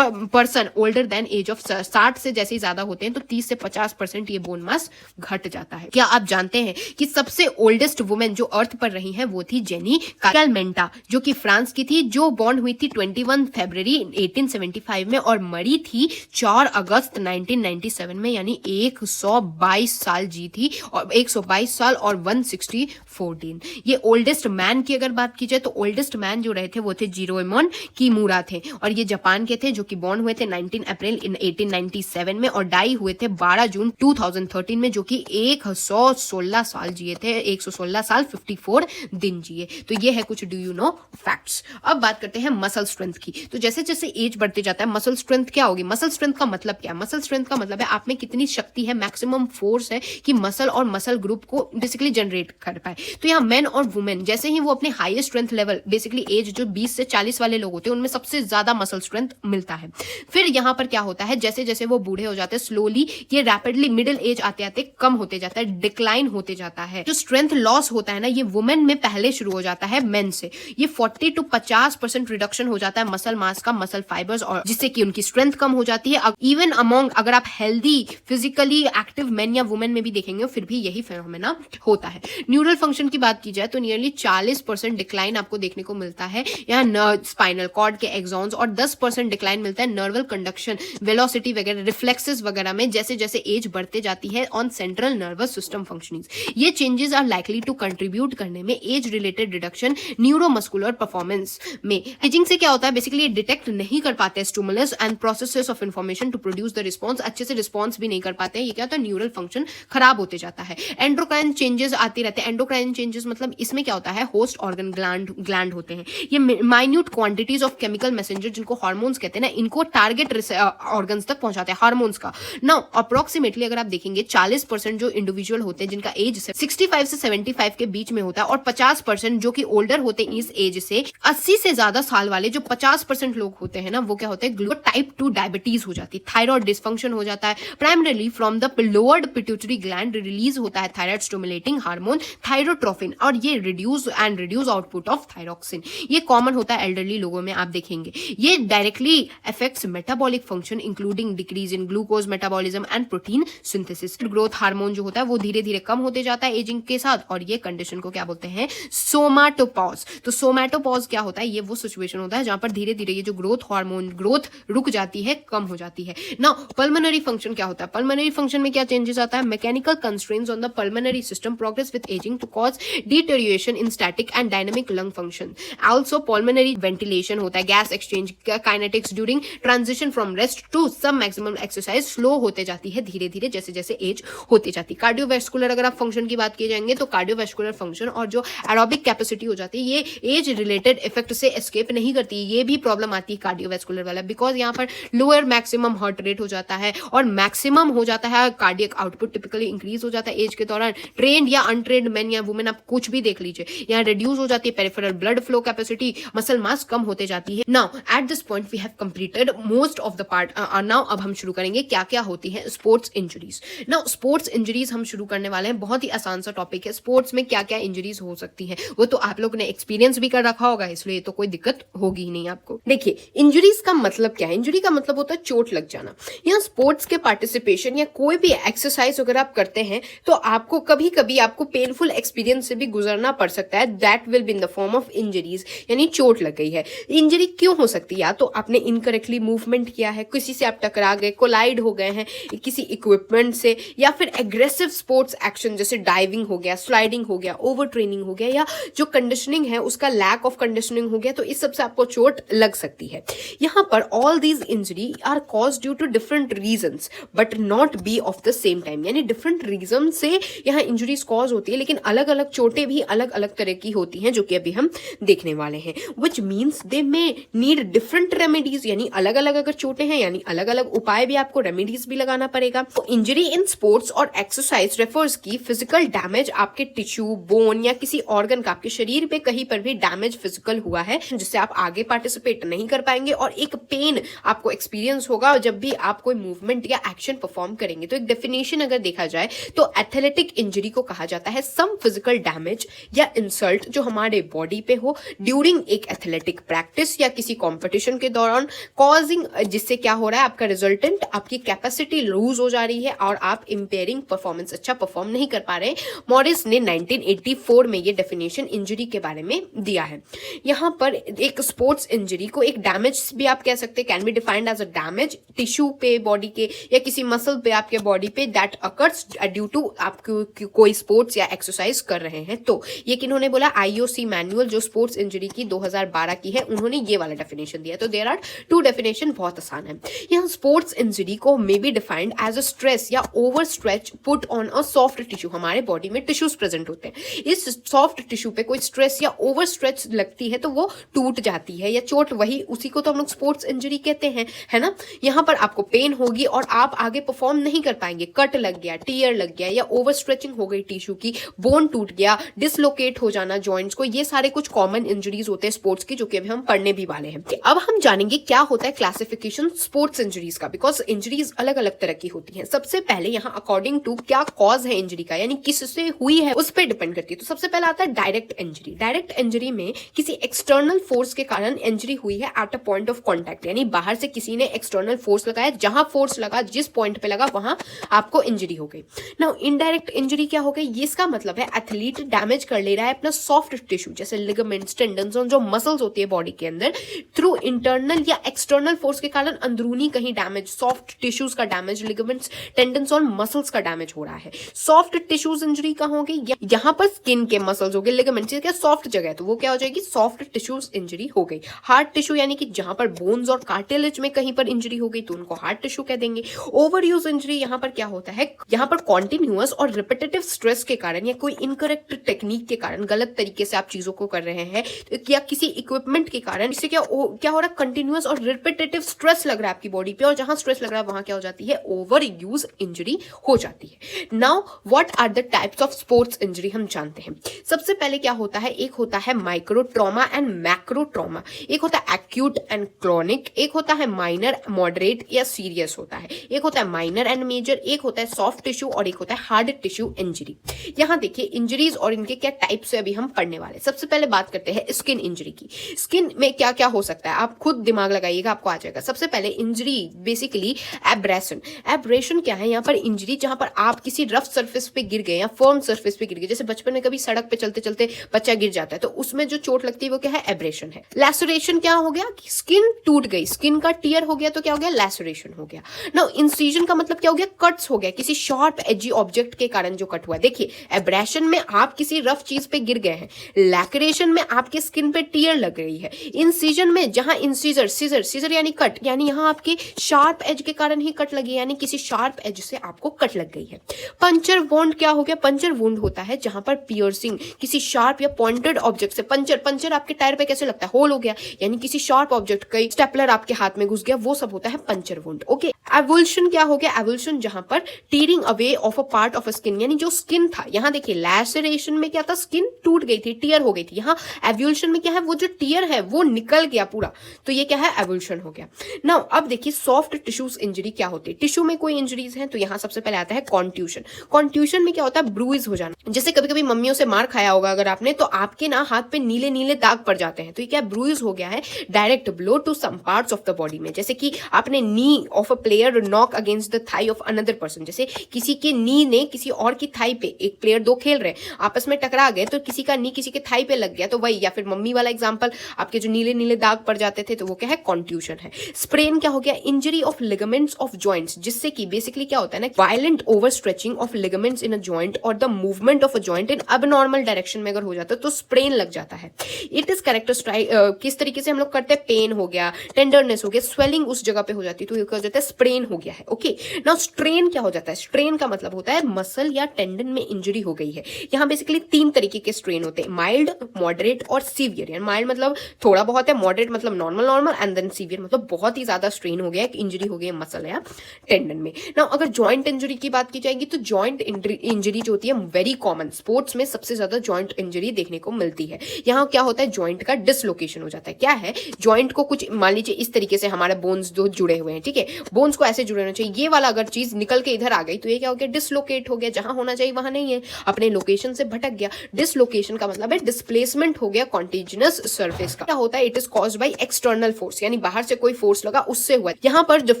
person older than age of 60 से जैसे ही ज्यादा होते हैं तो 30 से 50% ये बोन मास घट जाता है। क्या आप जानते हैं कि सबसे ओल्डेस्ट वुमेन जो अर्थ पर रही हैं वो थी जेनी कैलमेंटा, जो कि फ्रांस की थी, जो बॉर्न हुई थी 21 फरवरी 1875 में और मरी थी 4 अगस्त 1997 में, यानी 122 साल जी थी, और 122 साल और 164 दिन। ये ओल्डेस्ट मैन की अगर बात की जाए तो ओल्डेस्ट मैन जो रहे थे वो थे जिरोएमोन किमुरा थे, और ये जापान के थे, जो कि बॉर्न हुए थे 19 अप्रैल 1897 में और डाई हुए थे 12 जून 2013 में, जो कि 116 साल जिए थे, 116 साल 54 दिन जिए। तो ये है कुछ डू यू नो फैक्ट्स। अब बात करते हैं मसल स्ट्रेंथ की। तो जैसे जैसे एज बढ़ते जाता है मसल स्ट्रेंथ क्या होगी, मसल स्ट्रेंथ का मतलब क्या है, मसल स्ट्रेंथ का मतलब है आप में कितनी शक्ति है, मैक्सिमम फोर्स है कि मसल और मसल ग्रुप को बेसिकली जनरेट कर पाए। तो यहाँ मेन और वुमेन जैसे ही वो अपने highest strength level, basically age जो 20 से 40 वाले लोग होते हैं उनमें सबसे ज्यादा मसल स्ट्रेंथ मिलता है। फिर यहाँ पर क्या होता है, जैसे जैसे वो बूढ़े हो जाते हैं स्लोली ये रैपिडली मिडिल एज आते आते कम होते जाता है, डिक्लाइन होते जाता है। जो स्ट्रेंथ लॉस होता है ना, ये वुमेन में पहले शुरू हो जाता है मेन से। ये 40 to 50% रिडक्शन हो जाता है मसल मास का, मसल फाइबर्स, और जिससे कि उनकी स्ट्रेंथ कम हो जाती है। इवन अमोंग अगर आप हेल्दी फिजिकली एक्टिव मेन या वुमेन में भी देखेंगे फिर भी यही फिनोमेना होता है। न्यूरल फंक्शन की बात की जाए तो नियरली 40% डिक्लाइन आपको देखने को मिलता है यहाँ स्पाइनल कॉर्ड के एक्सॉन्स, और 10% डिक्लाइन मिलता है नर्वल कंडक्शन, वेलोसिटी वगैरह, रिफ्लेक्सेस वगैरह में जैसे जैसे एज बढ़ते जाती है on central nervous system functioning. ये changes are likely to contribute करने में age related reduction neuromuscular performance में। एजिंग से क्या होता है, बेसिकली डिटेक्ट नहीं कर पाते stimulus and processes of information to produce the response, अच्छे से रिस्पॉन्स भी नहीं कर पाते हैं। ये क्या होता है, न्यूरल फंक्शन खराब होते जाता है। एंडोक्राइन चेंजेस आते रहते हैं। एंडोक्राइन चेंजेस मतलब इसमें क्या होता है, होस्ट ऑर्गन ग्लैंड होते हैं, ये minute quantities of chemical messenger जिनको हार्मोन्स कहते हैं ना, इनको टारगेट ऑर्गन्स तक पहुंचाते हैं हार्मोन्स का। नाउ अप्रोक्सीमेटली अगर आप देखेंगे 40% जो इंडिविजुअल होते हैं जिनका एज 65 से 75 के बीच में होता है, और 50% जो कि ओल्डर होते हैं इस एज से 80 से ज्यादा साल वाले जो 50% लोग होते हैं ना, वो क्या होते हैं, टाइप 2 डायबिटीज हो जाती है, थायराइड डिसफंक्शन हो जाता है। Primarily from the lowered pituitary gland release होता है थायराइड स्टिमुलेटिंग हार्मोन थायरोट्रोफिन, और ये रिड्यूस आउटपुट ऑफ थायरोक्सिन। ये कॉमन होता है एल्डरली लोगों में, आप देखेंगे ये directly affects metabolic function including decrease in glucose metabolism and protein synthesis. Growth hormone जो होता है वो धीरे धीरे कम होते जाता है एजिंग के साथ, और ये कंडीशन को क्या बोलते हैं, सोमाटोपॉज। तो सोमाटोपॉज क्या होता है, ये वो सिचुएशन होता है जहां पर धीरे धीरे ये जो ग्रोथ हार्मोन ग्रोथ रुक जाती है, कम हो जाती है। नाउ पल्मोनरी फंक्शन क्या होता है, पल्मोनरी फंक्शन में क्या चेंजेस आता है, mechanical constraints on the pulmonary system progress with aging to cause deterioration in static and dynamic lung function. Also pulmonary ventilation होता है, gas exchange kinetics during transition from rest to sub maximum exercise slow होते जाती है धीरे धीरे जैसे जैसे as होती जाती है। कार्डियोवैस्कुलर अगर आप फंक्शन की बात की जाएंगे तो कार्डियोवैस्कुलर फंक्शन और जो एरोबिक कैपेसिटी हो जाती है ये एज रिलेटेड इफेक्ट से एस्केप नहीं करती, ये भी प्रॉब्लम आती है कार्डियोवैस्कुलर वाला, बिकॉज यहाँ पर लोअर मैक्सिमम हार्ट रेट हो जाता है और मैक्सिमम हो जाता है कार्डियक आउटपुट टिपिकली इंक्रीज हो जाता है एज के दौरान। ट्रेन्ड या अनट्रेन्ड मेन या एब्डोमेन, आप कुछ भी देख लीजिए, यहाँ रिड्यूस हो जाती है peripheral blood flow capacity, muscle mass कम होते जाती है। Now at this point we have completed most of the part. Now अब हम शुरू करेंगे क्या क्या होती है sports injuries. Now sports injuries हम शुरू करने वाले हैं, बहुत ही आसान सा टॉपिक है। स्पोर्ट्स में क्या क्या इंजरीज हो सकती है वो तो आप लोगों ने एक्सपीरियंस भी कर रखा होगा, इसलिए तो कोई दिक्कत होगी ही नहीं आपको। देखिए इंजरीज का मतलब क्या है, इंजरी का मतलब होता है चोट लग जाना। यहाँ स्पोर्ट्स के पार्टिसिपेशन या कोई भी एक्सरसाइज अगर आप करते हैं तो आपको कभी कभी आपको पेनफुल एक्सपीरियंस से भी गुजरना पड़ सकता है, that will be in the form of injuries, यानी चोट लग गई है। इंजरी क्यों हो सकती है, या तो आपने इनकरेक्टली मूवमेंट किया है, किसी से आप टकरा गए, कोलाइड हो गए हैं किसी इक्विपमेंट से, या फिर एग्रेसिव स्पोर्ट्स एक्शन जैसे डाइविंग हो गया, स्लाइडिंग हो गया, ओवर ट्रेनिंग हो गया, या जो कंडीशनिंग है उसका लैक ऑफ कंडीशनिंग हो गया, तो इस सबसे आपको चोट लग सकती है। यहाँ पर all these injury are cause due to different reasons but not be of the same time, यानी डिफरेंट रीजन से यहाँ इंजरीज कॉज होती है, लेकिन अलग अलग चोटें भी अलग अलग तरह की होती हैं, जो कि अभी हम देखने वाले हैं। Which means they may need different remedies, यानी अलग अलग अगर चोटें हैं यानी अलग अलग उपाय भी, आपको रेमेडीज भी लगाना पड़ेगा। तो इंजरी इन स्पोर्ट्स और एक्सरसाइज रेफर्स की फिजिकल डैमेज, आपके टिश्यू, बोन या किसी ऑर्गन का आपके शरीर पे कहीं पर भी डैमेज फिजिकल हुआ है जिससे आप आगे पार्टिसिपेट नहीं कर पाएंगे, और एक पेन आपको एक्सपीरियंस होगा जब भी आप कोई मूवमेंट या एक्शन परफॉर्म करेंगे। तो एक डेफिनेशन अगर देखा जाए तो एथलेटिक इंजरी को कहा जाता है सम फिजिकल डैमेज या इंसल्ट जो हमारे बॉडी पे हो ड्यूरिंग एक एथलेटिक प्रैक्टिस या किसी कंपटीशन के दौरान, कॉजिंग, जिससे क्या हो रहा है आपका रिजल्टेंट आपकी कैपेसिटी लूज हो जा रही है और आप इंपेयरिंग परफॉर्मेंस, अच्छा परफॉर्म नहीं कर पा रहे। मॉरिस ने 1984 में ये डेफिनेशन इंजरी के बारे में दिया है। यहाँ पर एक स्पोर्ट्स इंजरी को एक डैमेज भी आप कह सकते हैं, can be defined as a damage tissue पे बॉडी के या किसी मसल पे आपके बॉडी पे दैट अकर्स ड्यू टू आप कोई स्पोर्ट्स या एक्सरसाइज कर रहे हैं। तो ये किन्होंने बोला, IOC मैनुअल जो स्पोर्ट्स इंजरी की 2012 की है, उन्होंने ये वाला डेफिनेशन दिया। तो देयर आर टू डेफिनेशन, बहुत आसान है। यहाँ स्पोर्ट्स इंजरी को may be defined as a stress या over stretch put on a soft tissue, हमारे बॉडी में टिश्यूज प्रेजेंट होते हैं, इस सॉफ्ट टिश्यू पे कोई स्ट्रेस या ओवर स्ट्रेच लगती है तो वो टूट जाती है या चोट, वही उसी को तो हम लोग स्पोर्ट्स इंजरी कहते हैं, है ना। यहाँ पर आपको पेन होगी और आप आगे परफॉर्म नहीं कर पाएंगे, कट लग गया, टीयर लग गया, या ओवर स्ट्रेचिंग हो गई टिश्यू की, बोन टूट गया, डिसलोकेट हो जाना जॉइंट्स को, ये सारे कुछ कॉमन इंजरीज होते हैं स्पोर्ट्स की, जो कि अभी हम पढ़ने भी वाले हैं। अब हम जानेंगे क्या होता है क्लासिफिकेशन स्पोर्ट्स इंजरीज का, बिकॉज इंजरीज अलग अलग तरह की होती हैं। सबसे पहले यहाँ अकॉर्डिंग टू क्या कॉज है इंजरी का, यानी किससे हुई है उस पर डिपेंड करती है। तो सबसे पहले आता है डायरेक्ट इंजरी। डायरेक्ट इंजरी में किसी एक्सटर्नल फोर्स के कारण इंजरी हुई है at a point of contact, यानी बाहर से किसी ने एक्सटर्नल फोर्स लगाया, जहां फोर्स लगा जिस पॉइंट पे लगा वहां आपको इंजरी हो गई। नाउ इनडायरेक्ट इंजरी क्या हो गई, इसका मतलब है एथलीट डैमेज कर ले रहा है अपना सॉफ्ट टिश्यू जैसे लिगामेंट्स, टेंडन्स, जो मसल्स होती है बॉडी के अंदर, थ्रू इंटरनल या एक्सटर्नल फोर्स के कारण अंदरूनी कहीं डैमेज, सॉफ्ट टिश्यूज का डैमेज, लिगामेंट्स, टेंडन्स और मसल्स का डैमेज हो रहा है। सॉफ्ट टिश्यूज इंजरी कहां होगी, यहां पर स्किन के मसल्स हो गए, लिगामेंट्स, क्या सॉफ्ट जगह है तो वो क्या हो जाएगी, सॉफ्ट टिश्यूज इंजरी हो गई। हार्ड टिश्यू यानी कि जहां पर बोन्स और कार्टिलेज में कहीं पर इंजरी हो गई तो उनको हार्ड टिश्यू कह देंगे। ओवर यूज इंजरी यहाँ पर क्या होता है, यहाँ पर कॉन्टिन्यूअस और रिपीटेटिव स्ट्रेस के कारण या कोई इनकरेक्ट टेक्निक के कारण, गलत तरीके से आप चीजों को कर रहे हैं या किसी इक्विपमेंट के कारण, इससे क्या हो रहा है, कंटिन्यूअस और रिपीटेटिव स्ट्रेस लग रहा है आपकी बॉडी पे, और जहां स्ट्रेस लग रहा है वहां क्या हो जाती है, ओवर यूज इंजरी हो जाती है। Now what are the types of sports injury, हम जानते हैं। सबसे पहले क्या होता है, एक होता है micro trauma and macro trauma, एक होता है एक्यूट एंड क्रोनिक, एक होता है माइनर, मॉडरेट या सीरियस होता है, एक होता है माइनर एंड मेजर, एक होता है सॉफ्ट टिश्यू और एक होता है हार्ड टिश्यू इंजरी। यहाँ देखिए इंजरीज और इनके क्या टाइप्स है अभी हम पढ़ने वाले। सबसे पहले बात करते हैं स्किन इंजरी की। स्किन में क्या क्या हो सकता है, आप खुद दिमाग लगाइएगा आपको आ जाएगा। सबसे पहले इंजरी बेसिकली एब्रेशन। एब्रेशन क्या है, यहाँ पर इंजरी जहां पर आप किसी रफ सरफेस पे गिर गए या फर्म सरफेस पे गिर गए, जैसे बचपन में कभी सड़क पे चलते चलते बच्चा गिर जाता है तो उसमें जो चोट लगती है वो क्या है, एब्रेशन है। लैसरेशन क्या हो गया, स्किन टूट गई, स्किन का टीयर हो गया तो क्या हो गया, लैसरेशन हो गया। नाउ इंसिजन का मतलब क्या हो गया, कट्स हो गया, किसी शार्प एजी ऑब्जेक्ट के कारण जो कट हुआ। देखिए एब्रेशन में आप किसी रफ चीज पे गिर गए हैं, लैक्रेशन में आपके स्किन पे टीयर लग रही है, इंसिजन में जहां इंसिजर, सीजर यानी कट, यानी यहां आपके शार्प एज के कारण ही कट लगी, यानी किसी शार्प एज से आपको कट लग गई है। पंचर वुंड क्या हो गया, पंचर वुंड होता है जहां पर पियर्सिंग, किसी शार्प या पॉइंटेड ऑब्जेक्ट से, पंचर आपके टायर पे कैसे लगता है, होल हो गया, यानी किसी शार्प ऑब्जेक्ट, कई स्टेपलर आपके हाथ में घुस गया, वो सब होता है पंचर वुंड। ओके, एवोल्यूशन क्या हो गया? एवोल्यूशन जहां पर tearing away of a part of a skin, यानी जो स्किन था, यहां देखिए लैसरेशन में क्या था, स्किन टूट गई थी, टीयर हो गई थी। यहाँ एवोल्यूशन में क्या है, वो जो टीयर है वो निकल गया पूरा, तो ये क्या है, एवोल्यूशन हो गया। नाउ अब देखिए सॉफ्ट टिश्यूज इंजरी क्या होती है। टिश्यू में कोई इंजरीज है तो यहाँ सबसे पहले आता है कॉन्ट्यूशन। कॉन्ट्यूशन में क्या होता है, ब्रूइज हो जाना। जैसे कभी कभी मम्मियों से मार खाया होगा अगर आपने, तो आपके ना हाथ पे नीले नीले दाग पड़ जाते हैं, तो ये क्या ब्रूइज हो गया है, direct blow to some parts of the body में। जैसे कि आपने knee of a player knock against the thigh of another person, जैसे किसी के नी ने किसी और की थाई पे, एक प्लेयर दो खेल रहे हैं आपस में टकरा गए तो किसी का नी किसी के थाई पे लग गया, तो वही, या फिर मम्मी वाला एग्जांपल, आपके जो नीले नीले दाग पड़ जाते थे तो वो क्या है, कॉन्ट्यूशन है। स्प्रेन क्या हो गया, injury of ligaments of joints, जिससे कि बेसिकली क्या होता है ना, violent over stretching of ligaments in a joint और the movement of a joint in abnormal direction में अगर हो जाता है तो स्प्रेन लग जाता है। इट इज कैरेक्टराइज्ड किस तरीके से हम लोग करते हैं, पेन हो गया, टेंडरनेस हो गया, स्वेलिंग उस जगह पे हो जाती है, तो ये क्या हो जाता है, स्प्रेन हो गया है। ओके, नाउ स्ट्रेन क्या हो जाता है, स्ट्रेन का मतलब होता है मसल या टेंडन में इंजरी हो गई है। यहाँ बेसिकली 3 तरीके के स्ट्रेन होते हैं, माइल्ड, मॉडरेट और सीवियर। यानी माइल्ड मतलब थोड़ा बहुत है, मॉडरेट मतलब normal normal, and then severe मतलब बहुत ही ज्यादा स्ट्रेन हो गया, इंजरी हो गई है मसल या टेंडन में। नाउ अगर जॉइंट इंजरी की बात की जाएगी तो जॉइंट इंजरी जो होती है वेरी कॉमन, स्पोर्ट्स में सबसे ज्यादा जॉइंट इंजरी देखने को मिलती है। यहाँ क्या होता है, जॉइंट का डिसलोकेशन हो जाता है। क्या है, जॉइंट को कुछ मान लीजिए इस तरीके से हमारे बोन्स दो जुड़े हुए हैं, ठीक है, बोन्स को ऐसे जुड़े होना चाहिए, ये वाला अगर चीज निकल के इधर आ गई तो ये क्या हो गया, डिसलोकेट हो गया, जहां होना चाहिए वहां नहीं है, अपने लोकेशन से भटक गया। डिसलोकेशन का मतलब है डिस्प्लेसमेंट हो गया कॉन्टिजिनस सरफेस का। क्या होता है, it is caused by external force, यानी बाहर से कोई फोर्स लगा उससे हुआ। यहाँ पर जब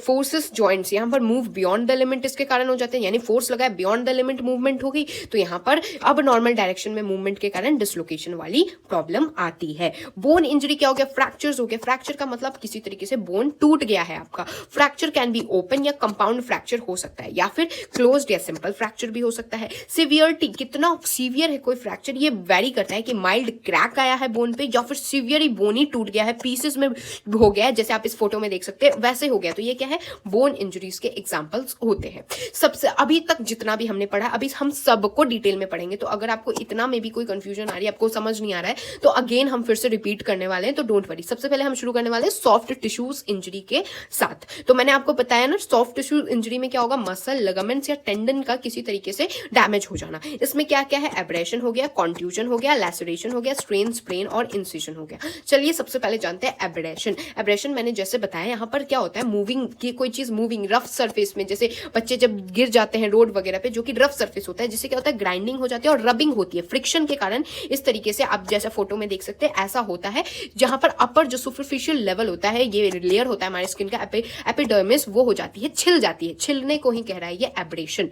फोर्सेस जॉइंट्स यहाँ पर मूव बियॉन्ड द लिमिट इसके कारण हो जाते हैं, यानी फोर्स लगा है बियॉन्ड द लिमिट मूवमेंट हो गई, तो यहाँ पर अब नॉर्मल डायरेक्शन में मूवमेंट के कारण डिसलोकेशन वाली प्रॉब्लम आती है। बोन इंजरी क्या हो गया, फ्रैक्चर्स हो गया। फ्रैक्चर का मतलब किसी तरीके से बोन टूट गया है आपका। फ्रैक्चर कैन बी ओपन या कंपाउंड फ्रैक्चर हो सकता है, या फिर क्लोज्ड या सिंपल फ्रैक्चर भी हो सकता है। सिवियरिटी, कितना सीवियर है कोई फ्रैक्चर, ये वेरी करता है कि माइल्ड क्रैक आया है बोन पे, या फिर सीवियर ही बोन ही टूट गया है, पीसेस में हो गया है, जैसे आप इस फोटो में देख सकते हैं वैसे हो गया, तो ये क्या है, बोन इंजरीज के एग्जांपल्स होते हैं। सबसे अभी तक जितना भी हमने पढ़ा, अभी हम सबको डिटेल में पढ़ेंगे, तो अगर आपको इतना में भी कोई कंफ्यूजन आ रही है, आपको समझ नहीं आ रहा है, तो अगेन हम फिर से रिपीट करने वाले हैं, तो डोंट वरी। सबसे पहले हम शुरू करने वाले हैं सॉफ्ट टिश्यूज इंजरी के साथ। तो मैंने आपको बताया ना, सॉफ्ट टिश्यू इंजरी में क्या होगा, मसल, लिगामेंट्स या टेंडन का किसी तरीके से डैमेज हो जाना। इसमें क्या क्या है, एब्रेशन हो गया, कॉन्ट्यूजन हो गया, लैसरेशन हो गया, स्ट्रेन, स्प्रेन और इंसिजन हो गया। चलिए सबसे पहले जानते हैं एब्रेशन। एब्रेशन मैंने जैसे बताया, यहाँ पर क्या होता है, मूविंग की कोई चीज मूविंग रफ सरफेस में, जैसे बच्चे जब गिर जाते हैं रोड वगैरह पे, जो कि रफ सरफेस होता है, जिससे क्या होता है, ग्राइंडिंग हो जाती है और रबिंग होती है फ्रिक्शन के कारण। इस तरीके से आप जैसा फोटो में देख सकते हैं ऐसा होता है, जहां पर अपर जो सुपरफिशियल लेवल होता है, ये लेयर होता है हमारे स्किन का एपिडर्मिस, वो हो जाती है, छिल जाती है, छिलने को ही कह रहा है ये एब्रेशन।